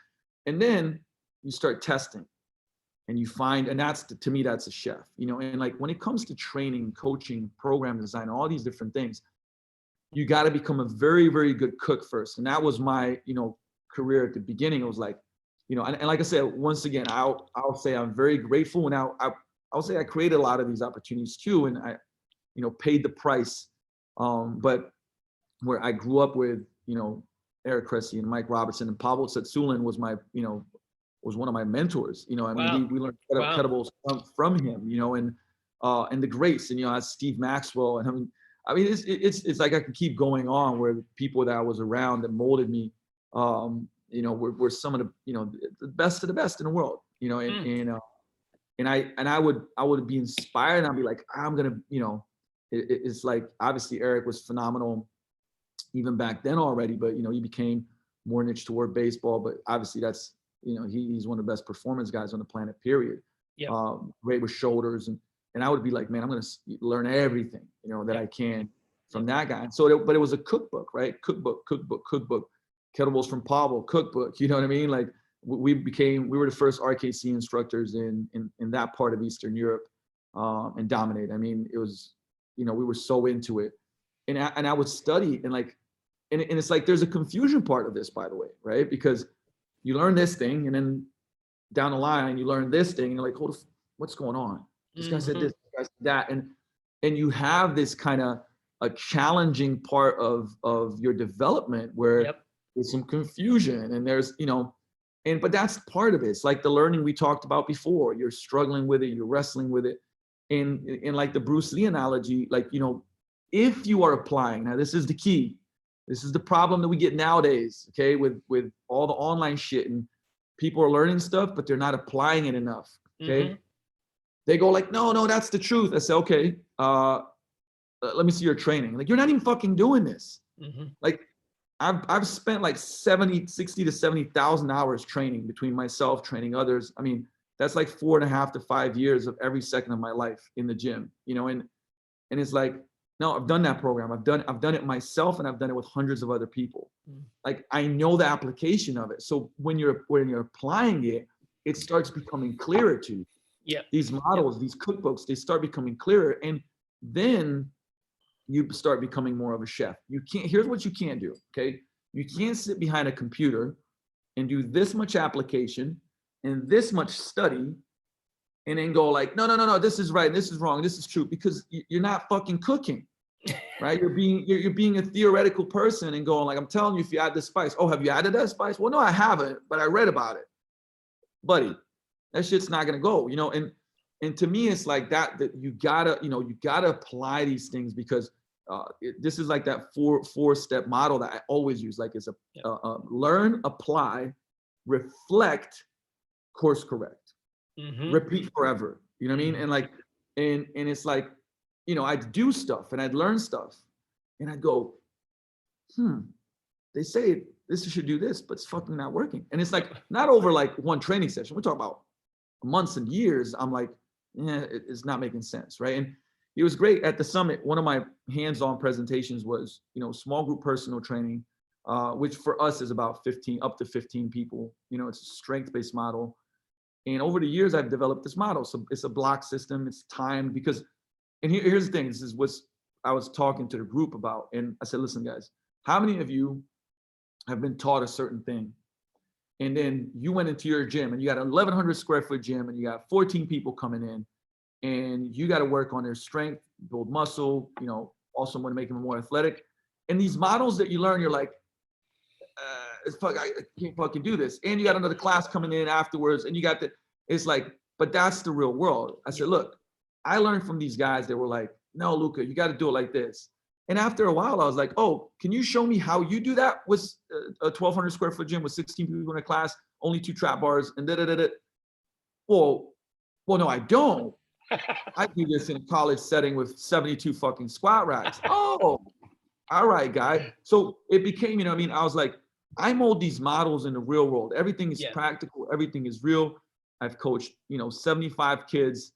and then you start testing. and you find, and that's, to me, that's a chef, you know. And like when it comes to training, coaching, program design, all these different things, you got to become a very, very good cook first. And that was my, you know, career at the beginning. It was like, you know, and like I said, once again, I'll say I'm very grateful. And I'll say I created a lot of these opportunities too. And I, you know, paid the price. But where I grew up with, you know, Eric Cressy and Mike Robertson and Pavel Tsatsouline was my, you know, was one of my mentors. You know, I mean, we learned kettlebells from him, you know, and the greats, and, you know, as Steve Maxwell. And I mean, it's like I can keep going on, where the people that I was around that molded me, you know, were some of the, you know, the best of the best in the world, you know. And I would be inspired, and I'd be like, I'm gonna, you know, it's like, obviously Eric was phenomenal even back then already, but, you know, he became more niche toward baseball. But obviously that's, you know, he's one of the best performance guys on the planet, period. Great with shoulders. And I would be like, man, I'm going to learn everything, you know, that I can from that guy. And so, but it was a cookbook, right? Cookbook, kettlebells from Pavel, cookbook, you know what I mean? Like we were the first RKC instructors in that part of Eastern Europe, and dominated. I mean, it was, you know, we were so into it. And I would study, and like, and it's like, there's a confusion part of this, by the way, right? Because you learn this thing, and then down the line you learn this thing, and you're like, what's going on? This guy said this, this guy said that. And you have this kind of a challenging part of your development where there's some confusion, and there's, you know, but that's part of it. It's like the learning we talked about before. You're struggling with it, you're wrestling with it. And like the Bruce Lee analogy, like, you know, if you are applying, now this is the key. This is the problem that we get nowadays, okay, with all the online shit, and people are learning stuff, but they're not applying it enough, okay? They go like, no, that's the truth. I say, okay, let me see your training. Like, you're not even fucking doing this. Like, I've spent like 60 to 70,000 hours training between myself, training others. I mean, that's like 4.5 to 5 years of every second of my life in the gym, you know, and it's like, no, I've done that program. I've done it myself, and I've done it with hundreds of other people. Like, I know the application of it. So when you're applying it, it starts becoming clearer to you. These models, these cookbooks, they start becoming clearer, and then you start becoming more of a chef. Here's what you can't do, okay? You can't sit behind a computer and do this much application and this much study, and then go like, no, this is right, this is wrong, this is true, because you're not fucking cooking, right? You're being a theoretical person and going like, I'm telling you, if you add this spice, oh, have you added that spice? Well, no, I haven't, but I read about it. Buddy, that shit's not gonna go, you know. And to me, it's like that you gotta apply these things, because this is like that four-step model that I always use. Like, it's a learn, apply, reflect, course correct. Repeat forever, you know what I mean? And like, and it's like, you know, I'd do stuff and I'd learn stuff, and I'd go, they say this should do this, but it's fucking not working. And it's like, not over like one training session. We're talking about months and years. I'm like, it's not making sense, right? And it was great at the summit. One of my hands-on presentations was, you know, small group personal training, which for us is about 15, up to 15 people. You know, it's a strength-based model. And over the years, I've developed this model. So it's a block system. It's timed, because, and here's the thing. This is what I was talking to the group about. And I said, listen, guys, how many of you have been taught a certain thing, and then you went into your gym and you got an 1,100 square foot gym, and you got 14 people coming in, and you got to work on their strength, build muscle, you know, also want to make them more athletic. And these models that you learn, you're like, I can't fucking do this. And you got another class coming in afterwards, and you got it's like, but that's the real world. I said, look, I learned from these guys that were like, no, Luka, you got to do it like this. And after a while, I was like, oh, can you show me how you do that with a 1,200 square foot gym with 16 people in a class, only 2 trap bars, and da-da-da-da. Well, no, I don't. I do this in a college setting with 72 fucking squat racks. Oh, all right, guy. So it became, you know what I mean? I was like, I mold these models in the real world. Everything is practical. Everything is real. I've coached, you know, 75 kids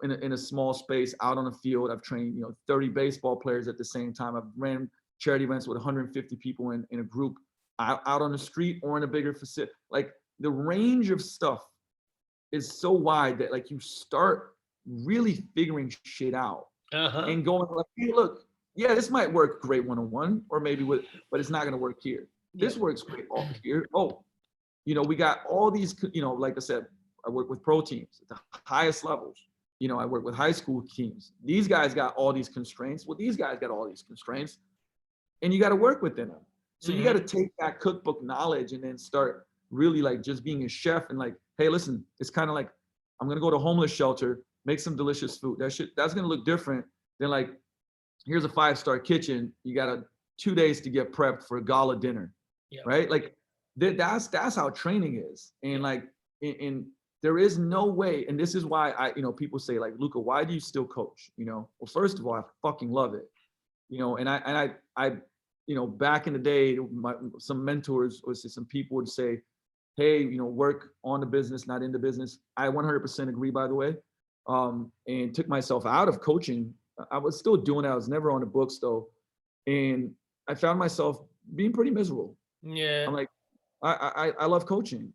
in a small space out on the field. I've trained, you know, 30 baseball players at the same time. I've ran charity events with 150 people in a group out on the street or in a bigger facility. Like, the range of stuff is so wide that like you start really figuring shit out and going like, hey, look, yeah, this might work great one-on-one or maybe but it's not going to work here. This works great off here. Oh, we got all these, like I said, I work with pro teams at the highest levels. I work with high school teams. These guys got all these constraints. Well, these guys got all these constraints, and you got to work within them. So you got to take that cookbook knowledge and then start really like just being a chef and like, hey, listen, it's kind of like, I'm going to go to a homeless shelter, make some delicious food. That's going to look different than like, here's a 5-star kitchen. You got 2 days to get prepped for a gala dinner, right? Like that's how training is. And like, and there is no way. And this is why people say like, Luka, why do you still coach? Well, first of all, I fucking love it. And I back in the day, some mentors or some people would say, hey, work on the business, not in the business. I 100% agree, by the way, and took myself out of coaching. I was still doing it. I was never on the books though. And I found myself being pretty miserable. Yeah. I'm like, I love coaching,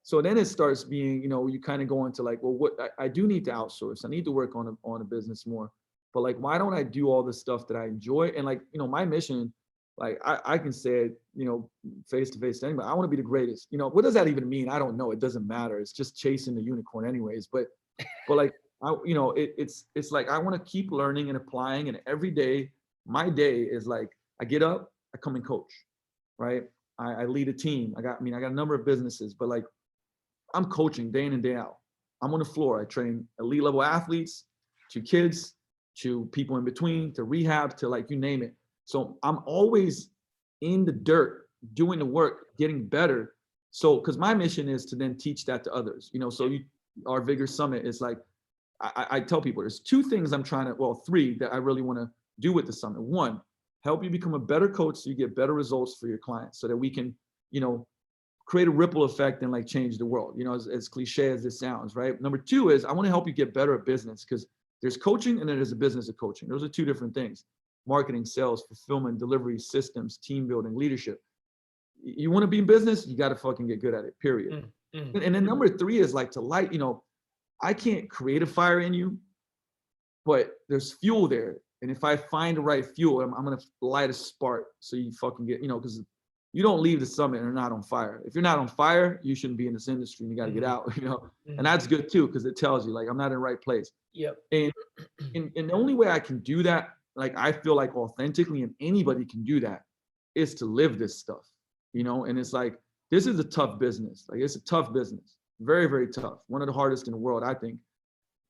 so then it starts being, you kind of go into like, well, what I do need to outsource. I need to work on a business more. But like, why don't I do all the stuff that I enjoy? And like, my mission, like I can say it, face to face to anybody. I want to be the greatest. What does that even mean? I don't know. It doesn't matter. It's just chasing the unicorn anyways. But like, it's like, I want to keep learning and applying. And every day, my day is like, I get up, I come and coach, right? I lead a team. I got a number of businesses, but like, I'm coaching day in and day out. I'm on the floor. I train elite level athletes, to kids, to people in between, to rehab, to like, you name it. So I'm always in the dirt, doing the work, getting better. So, because my mission is to then teach that to others, so our Vigor Summit is like, I tell people there's 2 things I'm trying to, well, 3 that I really want to do with the summit. 1, help you become a better coach so you get better results for your clients so that we can, create a ripple effect and like change the world, as cliche as this sounds, right? Number 2 is I want to help you get better at business, because there's coaching and then there's a business of coaching. Those are 2 different things: marketing, sales, fulfillment, delivery, systems, team building, leadership. You want to be in business, you got to fucking get good at it, period. And then number 3 is like to light, I can't create a fire in you, but there's fuel there. And if I find the right fuel, I'm going to light a spark so you fucking get, because you don't leave the summit and are not on fire. If you're not on fire, you shouldn't be in this industry and you got to get out, and that's good too, because it tells you like, I'm not in the right place. And the only way I can do that, like I feel like authentically, and anybody can do that, is to live this stuff, and it's like, this is a tough business. Like it's a tough business, very, very tough. One of the hardest in the world, I think.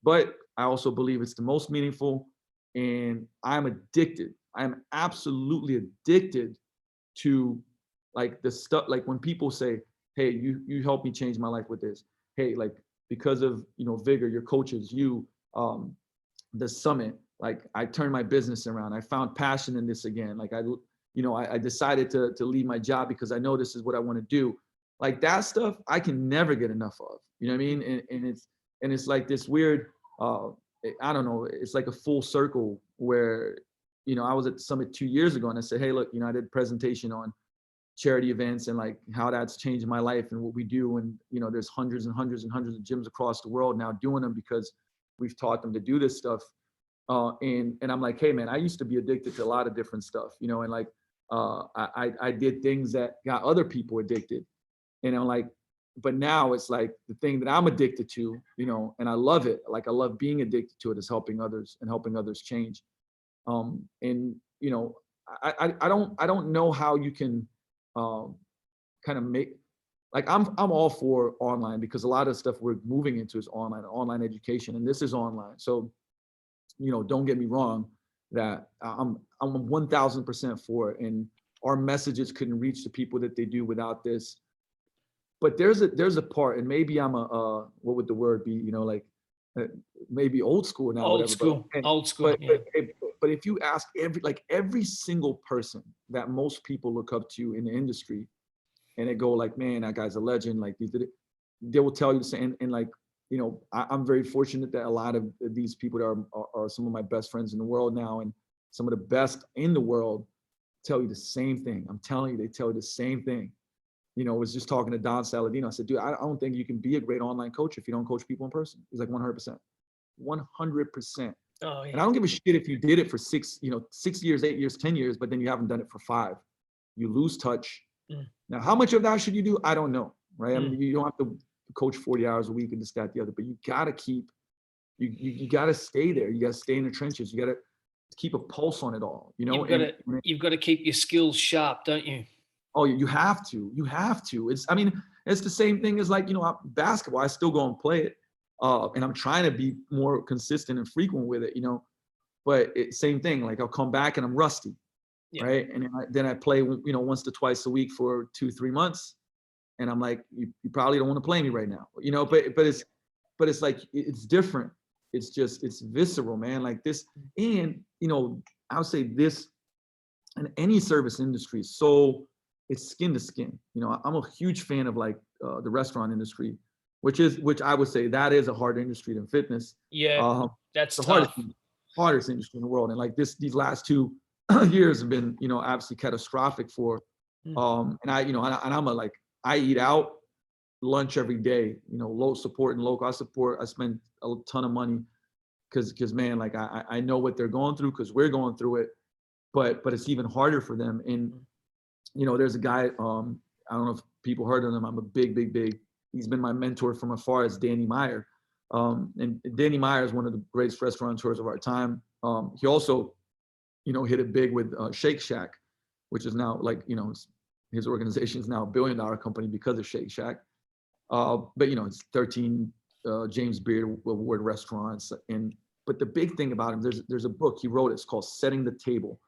But I also believe it's the most meaningful, and I'm addicted. I'm absolutely addicted to like the stuff, like when people say, hey, you helped me change my life with this. Hey, like because of, Vigor, your coaches, the summit, like I turned my business around. I found passion in this again. Like I decided to leave my job because I know this is what I want to do. Like that stuff, I can never get enough of, you know what I mean? And it's like this weird, I don't know, it's like a full circle where, I was at the summit 2 years ago and I said, hey, look, I did a presentation on charity events and like how that's changed my life and what we do. And, there's hundreds and hundreds and hundreds of gyms across the world now doing them because we've taught them to do this stuff. And I'm like, hey man, I used to be addicted to a lot of different stuff, and like, I did things that got other people addicted. And I'm like, but now it's like the thing that I'm addicted to, and I love it. Like I love being addicted to it, is helping others and helping others change. And I don't know how you can kind of make, like I'm all for online, because a lot of stuff we're moving into is online education, and this is online. So, don't get me wrong, that I'm 1000% for it, and our messages couldn't reach the people that they do without this. But there's a part, and maybe I'm what would the word be? Like maybe old school now. Old school. But if you ask every single person that most people look up to in the industry, and they go like, man, that guy's a legend. Like they will tell you the same. And like, I'm very fortunate that a lot of these people that are some of my best friends in the world now, and some of the best in the world, tell you the same thing. I'm telling you, they tell you the same thing. was just talking to Don Saladino. I said, dude, I don't think you can be a great online coach if you don't coach people in person. He's like 100%, 100%. Oh, yeah. And I don't give a shit if you did it for 6 years, 8 years, 10 years, but then you haven't done it for 5. You lose touch. Now, how much of that should you do? I don't know, right? I mean, you don't have to coach 40 hours a week and this, that, the other, but you gotta keep, you gotta stay there. You gotta stay in the trenches. You gotta keep a pulse on it all, You've got to keep your skills sharp, don't you? Oh, you have to. It's the same thing as like, basketball. I still go and play it. And I'm trying to be more consistent and frequent with it, but same thing. Like I'll come back and I'm rusty, right? And then I play, once to twice a week for 2-3 months, and I'm like, you probably don't want to play me right now, but it's like it's different. It's visceral, man. Like this, and I would say this in any service industry. So it's skin to skin. I'm a huge fan of like the restaurant industry, which I would say that is a harder industry than fitness. Yeah, that's the tough. hardest industry in the world. And like these last 2 years have been, obviously catastrophic for, and I eat out lunch every day, low support and local. I spend a ton of money because man, like I know what they're going through because we're going through it, but it's even harder for them. And, there's a guy, I don't know if people heard of him. I'm a big, he's been my mentor from afar, as Danny Meyer. And Danny Meyer is one of the greatest restaurateurs of our time. He also, hit it big with Shake Shack, which is now like, his organization is now $1 billion company because of Shake Shack. But it's 13 James Beard Award restaurants. But the big thing about him, there's a book he wrote. It's called Setting the Table.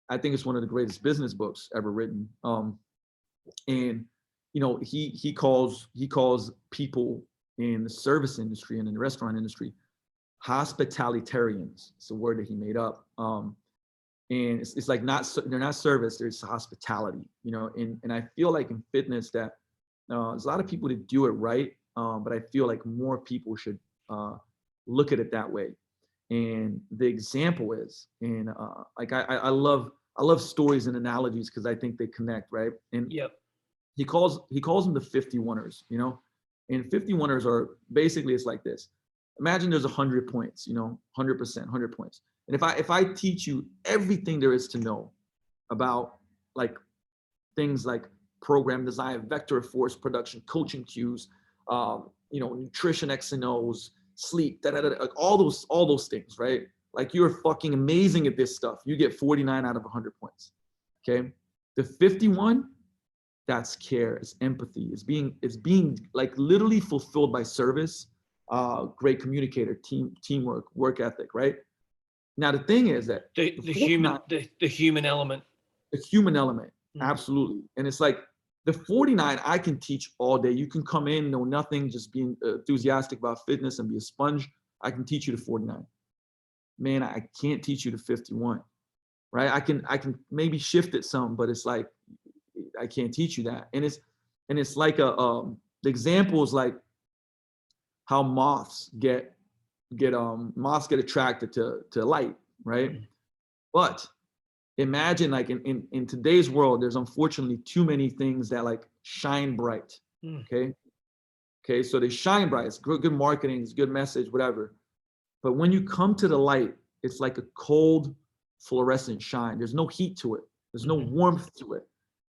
I think it's one of the greatest business books ever written. And he calls people in the service industry and in the restaurant industry hospitalitarians. It's a word that he made up. And it's like they're not service, there's hospitality, and I feel like in fitness that there's a lot of people that do it right, but I feel like more people should look at it that way. And the example is, and like I love stories and analogies because I think they connect, right? And he calls them the 51ers, and 51ers are basically, it's like this. Imagine there's 100 points, 100%, 100 points. And if I teach you everything there is to know about like things like program design, vector force production, coaching cues, nutrition, X and O's, sleep, like all those things, right? Like you're fucking amazing at this stuff. You get 49 out of 100 points. Okay. The 51, that's care, it's empathy, it's being like literally fulfilled by service, great communicator, teamwork, work ethic, right? Now the thing is that the human element. The human element, absolutely. And it's like the 49 I can teach all day. You can come in, know nothing, just being enthusiastic about fitness and be a sponge. I can teach you the 49. Man, I can't teach you the 51, right? I can maybe shift it some, but it's like I can't teach you that. And it's like the example is like how moths get attracted to light, right? But imagine like in today's world, there's unfortunately too many things that like shine bright. Okay, so they shine bright. It's good marketing, it's good message, whatever. But when you come to the light, it's like a cold fluorescent shine. There's no heat to it. There's no warmth to it,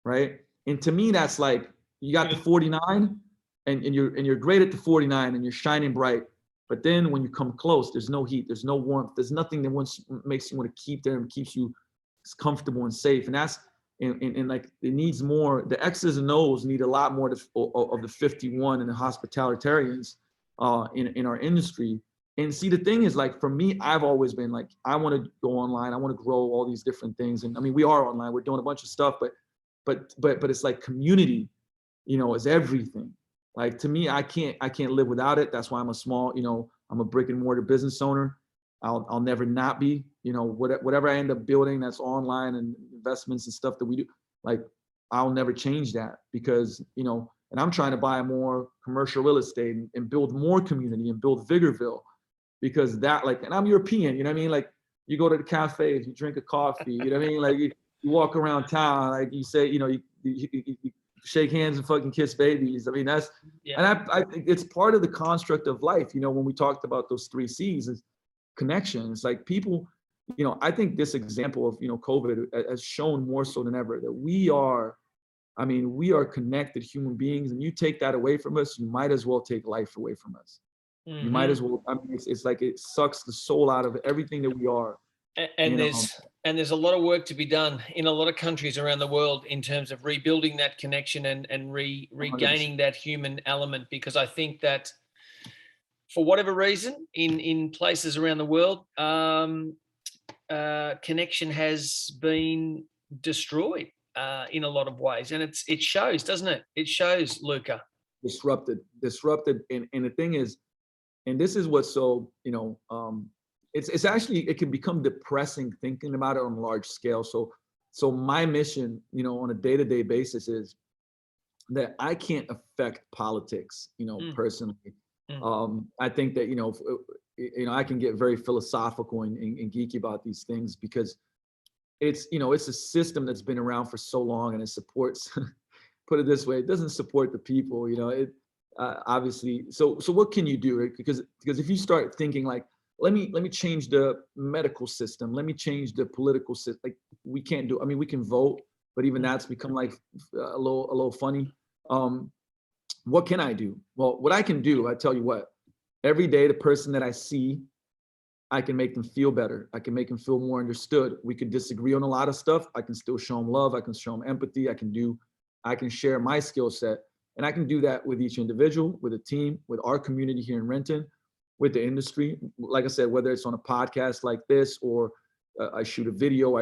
right? And to me, that's like you got the 49 and you're great at the 49 and you're shining bright. But then when you come close, there's no heat, there's no warmth, there's nothing that makes you want to keep there and keeps you comfortable and safe. And that's and like it needs more. The X's and O's need a lot more of the 51 and the hospitalitarians in our industry. And see, the thing is, like for me, I've always been like, I want to go online, I want to grow all these different things. And I mean, we are online, we're doing a bunch of stuff, but it's like community, is everything. Like to me, I can't live without it. That's why I'm I'm a brick and mortar business owner. I'll never not be, whatever I end up building that's online and investments and stuff that we do, like I'll never change that because, and I'm trying to buy more commercial real estate and build more community and build Vigorville because that like, and I'm European, you know what I mean? Like you go to the cafe, you drink a coffee, you know what I mean? Like you walk around town, like you say, you shake hands and fucking kiss babies. I mean, and I think it's part of the construct of life. When we talked about those 3 C's, is connection. It's like people, I think this example of, COVID has shown more so than ever that we are connected human beings, and you take that away from us, you might as well take life away from us. You might as well. It's like it sucks the soul out of everything that we are. And there's a lot of work to be done in a lot of countries around the world in terms of rebuilding that connection and regaining that human element, because I think that for whatever reason in places around the world, connection has been destroyed in a lot of ways, and it shows, doesn't it? It shows, Luka. Disrupted, and the thing is, and this is what's so, it's actually, it can become depressing thinking about it on a large scale. So my mission, on a day-to-day basis is that I can't affect politics, personally. I think that, I can get very philosophical and geeky about these things because it's a system that's been around for so long, and it supports, put it this way, it doesn't support the people, obviously. So what can you do? Right? Because if you start thinking like, let me change the medical system, let me change the political system, like we can't do. I mean, we can vote, but even that's become like a little funny. What can I do? Well, what I can do, I tell you what, every day the person that I see, I can make them feel better. I can make them feel more understood. We could disagree on a lot of stuff. I can still show them love. I can show them empathy. I can share my skill set. And I can do that with each individual, with a team, with our community here in Renton, with the industry. Like I said, whether it's on a podcast like this or I shoot a video,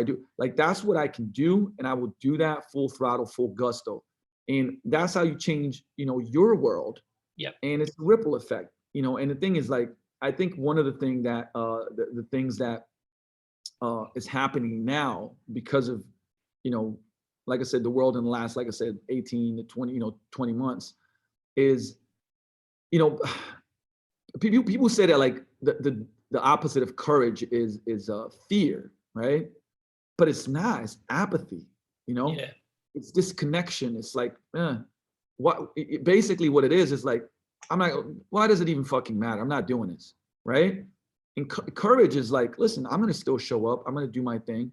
that's what I can do. And I will do that full throttle, full gusto. And that's how you change, your world. Yeah. And it's a ripple effect, and the thing is, like, I think one of the things that, the things that is happening now because of, like I said, the world in the last, like I said, 18 to 20 months is, people say that like the opposite of courage is fear, right? But it's not, it's apathy, Yeah. It's disconnection. It's like, basically what it is like, why does it even fucking matter? I'm not doing this, right? And courage is like, listen, I'm going to still show up. I'm going to do my thing.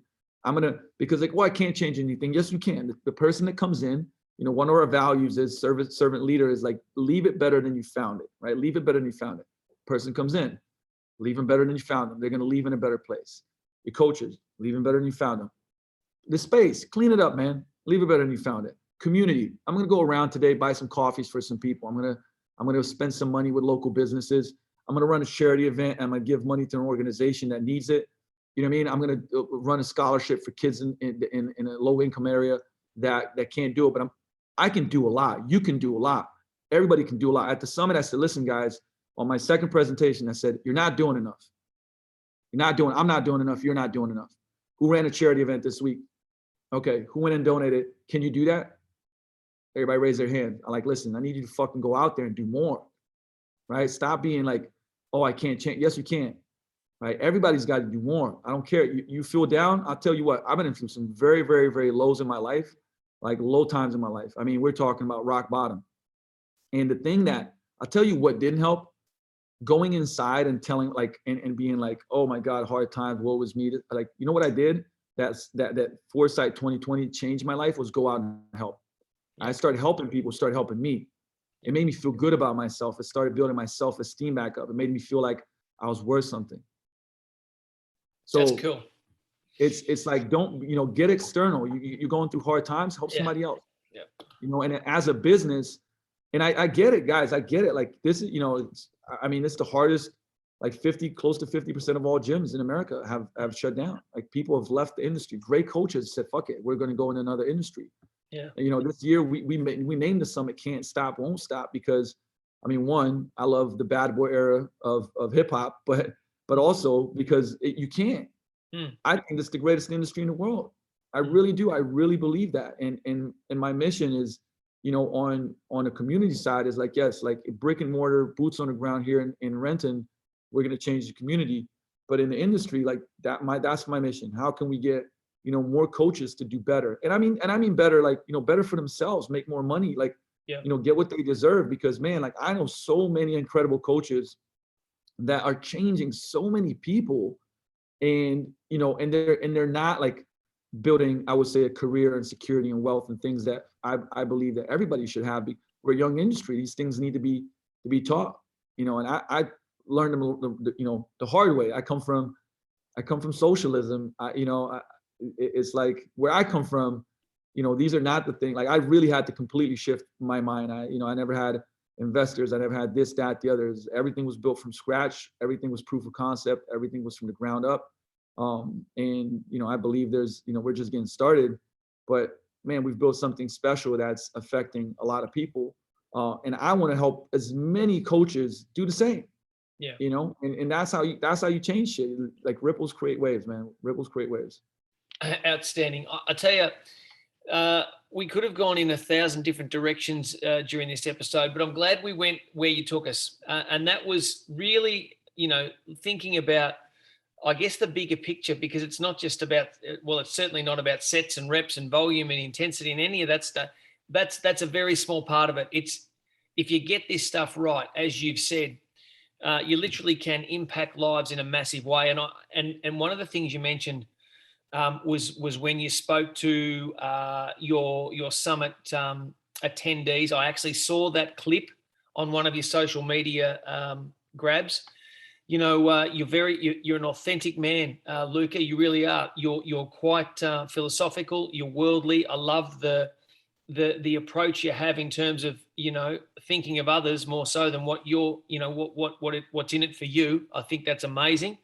Because like, well, I can't change anything. Yes, you can. The person that comes in, one of our values is servant leader is like, leave it better than you found it, right? Leave it better than you found it. Person comes in, leave them better than you found them. They're going to leave in a better place. Your coaches, leave them better than you found them. The space, clean it up, man. Leave it better than you found it. Community, I'm going to go around today, buy some coffees for some people. I'm going to spend some money with local businesses. I'm going to run a charity event. I'm going to give money to an organization that needs it. You know what I mean? I'm going to run a scholarship for kids in a low income area that can't do it, but I can do a lot. You can do a lot. Everybody can do a lot. At the summit, I said, listen, guys, on my second presentation, I said, you're not doing enough. I'm not doing enough. You're not doing enough. Who ran a charity event this week? Okay. Who went and donated? Can you do that? Everybody raise their hand. I'm like, listen, I need you to fucking go out there and do more, right? Stop being like, oh, I can't change. Yes, you can, right? Everybody's got to do more. I don't care. You feel down. I'll tell you what, I've been through some very, very, very lows in my life, like low times in my life. I mean, we're talking about rock bottom. And the thing that, I'll tell you what didn't help, going inside and telling like, and being like, oh my God, hard times, woe is me. Like, you know what I did? That foresight 2020 changed my life was go out and help. I started helping people, started helping me. It made me feel good about myself. It started building my self-esteem back up. It made me feel like I was worth something. So that's cool. It's like, don't, get external. You're going through hard times, help somebody else. Yeah. And as a business, and I get it, guys, I get it. Like this is, it's the hardest, like close to 50% of all gyms in America have shut down. Like people have left the industry. Great coaches said, fuck it, we're going to go in another industry. Yeah. This year we named the summit Can't Stop, Won't Stop because, one, I love the bad boy era of hip hop, but also because you can't. I think it's the greatest industry in the world. I really do. I really believe that. And my mission is, on a community side is like, yes, like brick and mortar, boots on the ground here in Renton, we're going to change the community. But in the industry, like that's my mission. How can we get, more coaches to do better. And I mean better, like, better for themselves, make more money, like, get what they deserve. Because, man, like, I know so many incredible coaches that are changing so many people, and, and they're not like building, I would say, a career and security and wealth and things that I believe that everybody should have. We're a young industry. These things need to be taught, and I learned them, the hard way. I come from socialism. It's like where I come from, these are not the thing. Like, I really had to completely shift my mind. I never had investors. I never had this, that, the others. Everything was built from scratch. Everything was proof of concept. Everything was from the ground up. And I believe we're just getting started, but, man, we've built something special that's affecting a lot of people. And I want to help as many coaches do the same. Yeah. And that's how you change shit. Like, ripples create waves, man. Ripples create waves. Outstanding. I tell you, we could have gone in 1,000 different directions during this episode, but I'm glad we went where you took us. And that was really, thinking about, I guess, the bigger picture, because it's not just about, well, it's certainly not about sets and reps and volume and intensity and any of that stuff. That's a very small part of it. It's, if you get this stuff right, as you've said, you literally can impact lives in a massive way. And one of the things you mentioned was when you spoke to your summit attendees. I actually saw that clip on one of your social media grabs. You're an authentic man, Luka. You really are. You're quite philosophical. You're worldly. I love the approach you have in terms of thinking of others more so than what you're what's in it for you. I think that's amazing.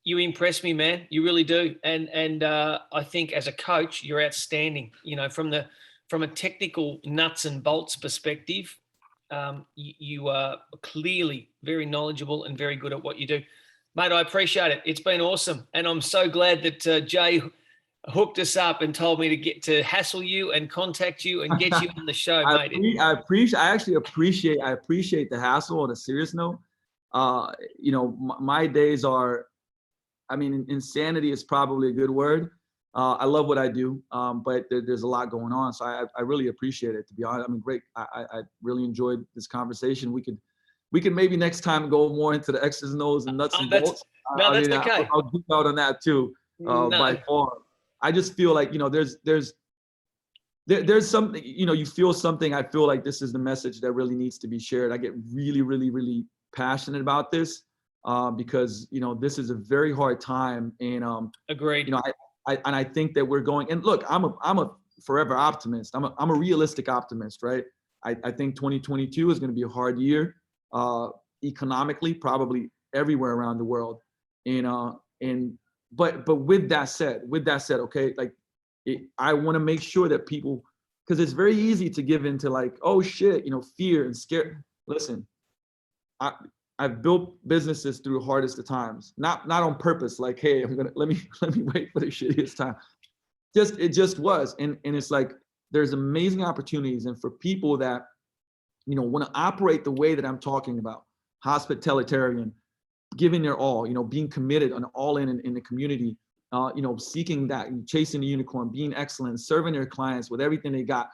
You impress me, man. You really do. And I think as a coach, you're outstanding. From a technical nuts and bolts perspective, you are clearly very knowledgeable and very good at what you do. Mate, I appreciate it. It's been awesome. And I'm so glad that Jay hooked us up and told me to hassle you and contact you and get you on the show, mate. I appreciate the hassle. On a serious note, my days are, insanity is probably a good word. I love what I do, but there's a lot going on. So I really appreciate it, to be honest. Great. I really enjoyed this conversation. We could maybe next time go more into the X's and O's and nuts and bolts. That's okay. I'll geek out on that too, by far. I just feel like, there's something, you feel something. I feel like this is the message that really needs to be shared. I get really, really, really passionate about this because, this is a very hard time. And, agreed. I think that we're going, and look, I'm a forever optimist. I'm a realistic optimist, right? I think 2022 is going to be a hard year, economically, probably everywhere around the world. But with that said, okay, like, I want to make sure that people, because it's very easy to give into like, oh shit, fear and scare. Listen, I've built businesses through the hardest of times, not on purpose. Like, hey, let me wait for the shittiest time. It just was. And it's like, there's amazing opportunities. And for people that, want to operate the way that I'm talking about, hospitalitarian, giving their all, being committed and all in the community, seeking that, chasing the unicorn, being excellent, serving their clients with everything they got.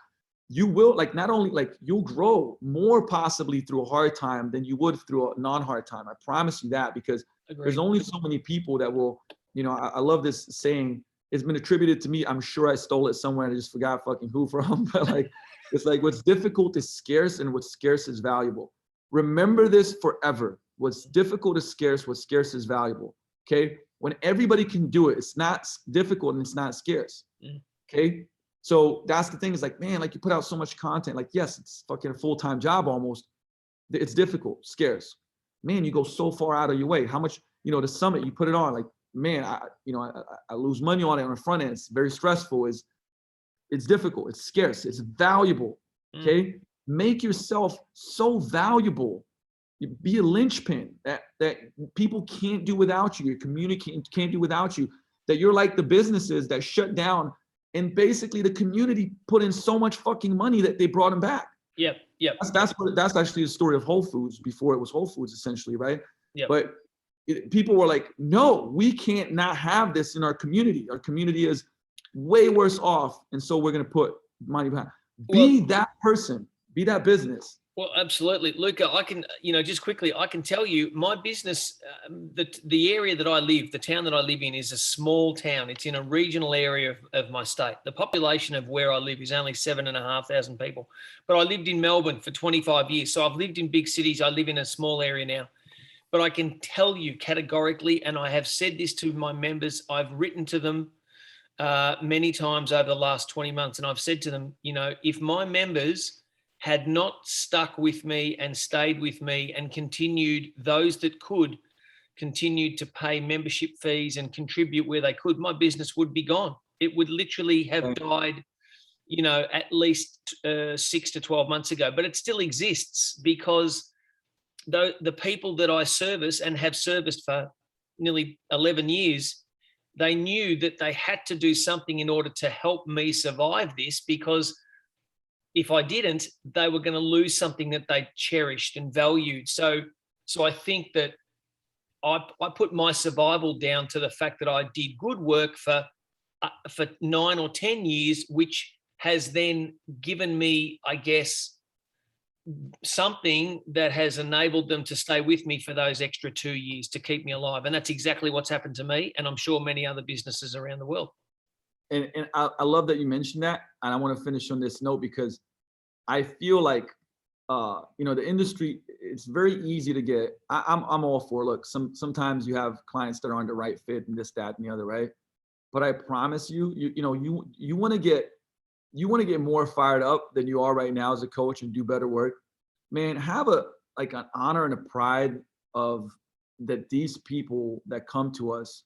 You will, like, not only like you'll grow more possibly through a hard time than you would through a non-hard time. I promise you that, because there's only so many people that will, I love this saying. It's been attributed to me. I'm sure I stole it somewhere and I just forgot fucking who from, but like, it's like, what's difficult is scarce and what's scarce is valuable. Remember this forever. What's difficult is scarce, what's scarce is valuable. Okay. When everybody can do it, it's not difficult and it's not scarce. Okay. So that's the thing, is like, man, like, you put out so much content, like, yes, it's fucking a full-time job almost. It's difficult, scarce. Man, you go so far out of your way. How much, the summit, you put it on, like, man, I lose money on it on the front end. It's very stressful. It's difficult. It's scarce. It's valuable. Okay. Make yourself so valuable. Be a linchpin that people can't do without you. Your community can't do without you. That you're like the businesses that shut down, and basically the community put in so much fucking money that they brought them back. Yep. That's actually the story of Whole Foods before it was Whole Foods, essentially, right? Yep. But people were like, no, we can't not have this in our community. Our community is way worse off. And so we're going to put money behind. Be that person, be that business. Well, absolutely. Luka, I can, just quickly, I can tell you my business, the area that I live, the town that I live in is a small town. It's in a regional area of my state. The population of where I live is only 7,500 people. But I lived in Melbourne for 25 years. So I've lived in big cities. I live in a small area now. But I can tell you categorically, and I have said this to my members, I've written to them many times over the last 20 months. And I've said to them, if my members had not stuck with me and stayed with me and continued, those that could, continued to pay membership fees and contribute where they could, my business would be gone. It would literally have died, at least 6 to 12 months ago. But it still exists because the people that I service and have serviced for nearly 11 years, they knew that they had to do something in order to help me survive this, because if I didn't, they were going to lose something that they cherished and valued. So I think that I put my survival down to the fact that I did good work for 9 or 10 years, which has then given me, I guess, something that has enabled them to stay with me for those extra 2 years to keep me alive. And that's exactly what's happened to me. And I'm sure many other businesses around the world. And I love that you mentioned that. And I want to finish on this note because I feel like, the industry, it's very easy to get, I'm all for, look, sometimes you have clients that aren't the right fit and this, that, and the other, right? But I promise you, you want to get more fired up than you are right now as a coach and do better work. Man, have an honor and a pride of that these people that come to us,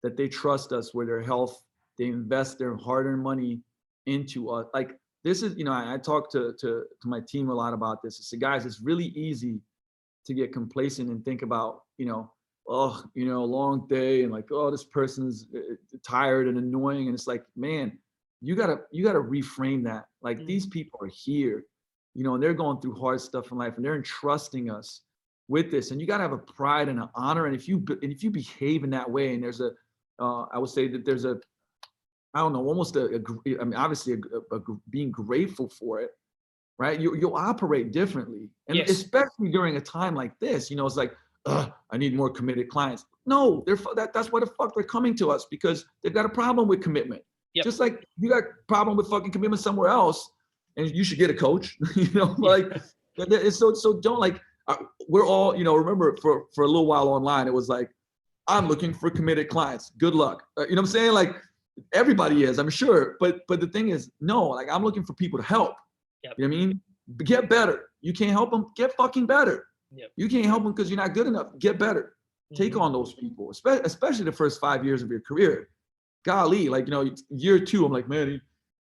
that they trust us with their health, they invest their hard-earned money into us. Like this is, I talk to my team a lot about this. I say, guys, it's really easy to get complacent and think about, long day and like, oh, this person's tired and annoying. And it's like, man, you gotta reframe that. Like these people are here, and they're going through hard stuff in life and they're entrusting us with this. And you gotta have a pride and an honor. And if you behave in that way, and there's I would say that there's I don't know, almost obviously being grateful for it, right? You'll operate differently. And yes, especially during a time like this, it's like, I need more committed clients. No, that's why the fuck they're coming to us, because they've got a problem with commitment. Yep. Just like you got a problem with fucking commitment somewhere else, and you should get a coach, like, so don't we're all, remember for a little while online, it was like, I'm looking for committed clients. Good luck. You know what I'm saying? Like, everybody is, I'm sure, but the thing is, no, like I'm looking for people to help. Yep. You know what I mean? Get better. You can't help them, get fucking better. Yep. You can't help them because you're not good enough. Get better. Mm-hmm. Take on those people, especially the first 5 years of your career. Golly, year 2, I'm like, man,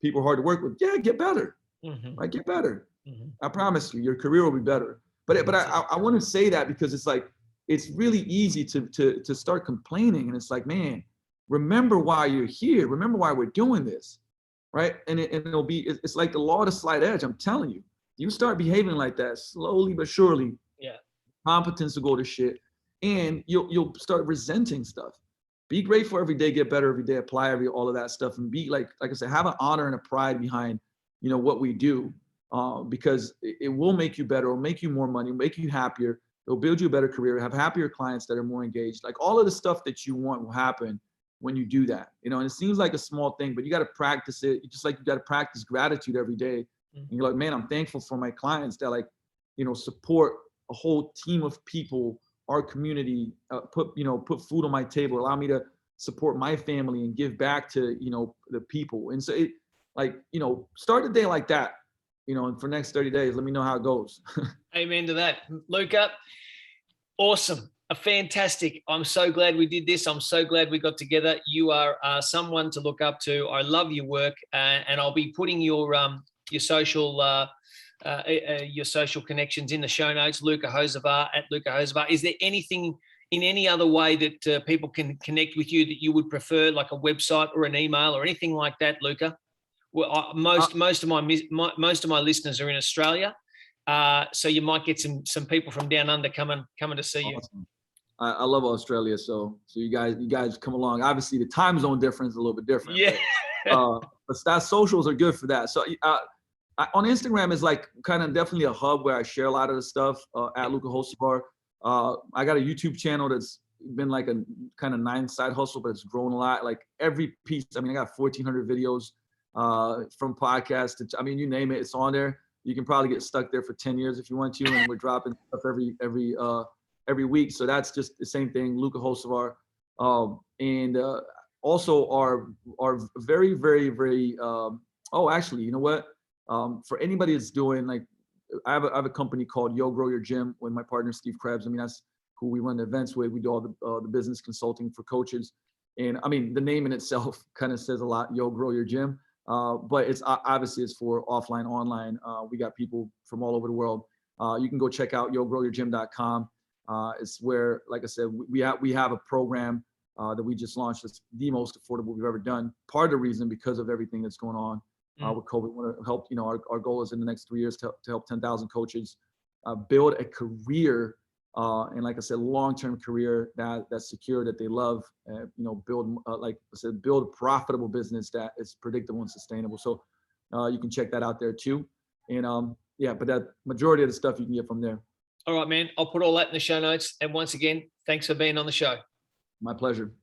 people are hard to work with. Yeah, get better. Mm-hmm. Right, get better. Mm-hmm. I promise you, your career will be better. But I want to say that because it's like, it's really easy to start complaining, and it's like, man, remember why you're here. Remember why we're doing this, right? And it'll be, it's like the law of the slight edge. I'm telling you, you start behaving like that slowly but surely. Yeah, competence will go to shit, and you'll start resenting stuff. Be grateful every day, get better every day, apply all of that stuff, and be like I said, have an honor and a pride behind, what we do, because it will make you better. It'll make you more money, make you happier. It'll build you a better career, have happier clients that are more engaged. Like all of the stuff that you want will happen when you do that, and it seems like a small thing, but you got to practice it. Just like you got to practice gratitude every day. And you're like, man, I'm thankful for my clients that support a whole team of people, our community, put food on my table, allow me to support my family and give back to, the people. And so start the day like that, and for the next 30 days, let me know how it goes. Amen to that. Luka, awesome. Fantastic. I'm so glad we did this. I'm so glad we got together. You are someone to look up to. I love your work, and I'll be putting your social connections in the show notes. Luka Hocevar at Luka Hocevar. Is there anything in any other way that people can connect with you that you would prefer, like a website or an email or anything like that, Luka? Well, most of my listeners are in Australia, so you might get some people from down under coming to see you. I love Australia. So you guys come along. Obviously, the time zone difference is a little bit different. Yeah. But stat socials are good for that. So on Instagram is like kind of definitely a hub where I share a lot of the stuff at Luka Hocevar. I got a YouTube channel that's been like a kind of 9-side hustle, but it's grown a lot. Like every piece, I mean, I got 1,400 videos from podcasts to, I mean, you name it, it's on there. You can probably get stuck there for 10 years if you want to, and we're dropping stuff every week. So that's just the same thing, Luka Hocevar. And also our very, very, very, actually, you know what? For anybody that's doing like, I have a company called Yo Grow Your Gym with my partner, Steve Krebs. I mean, that's who we run the events with. We do all the business consulting for coaches. And I mean, the name in itself kind of says a lot, Yo Grow Your Gym. But it's obviously it's for offline, online. We got people from all over the world. You can go check out yogrowyourgym.com. It's where, like I said, we have a program that we just launched. It's the most affordable we've ever done. Part of the reason because of everything that's going on with COVID. We want to help, our goal is in the next 3 years to help 10,000 coaches build a career, and like I said, long-term career that's secure, that they love, build, like I said, build a profitable business that is predictable and sustainable. So you can check that out there too. And but that majority of the stuff you can get from there. All right, man. I'll put all that in the show notes. And once again, thanks for being on the show. My pleasure.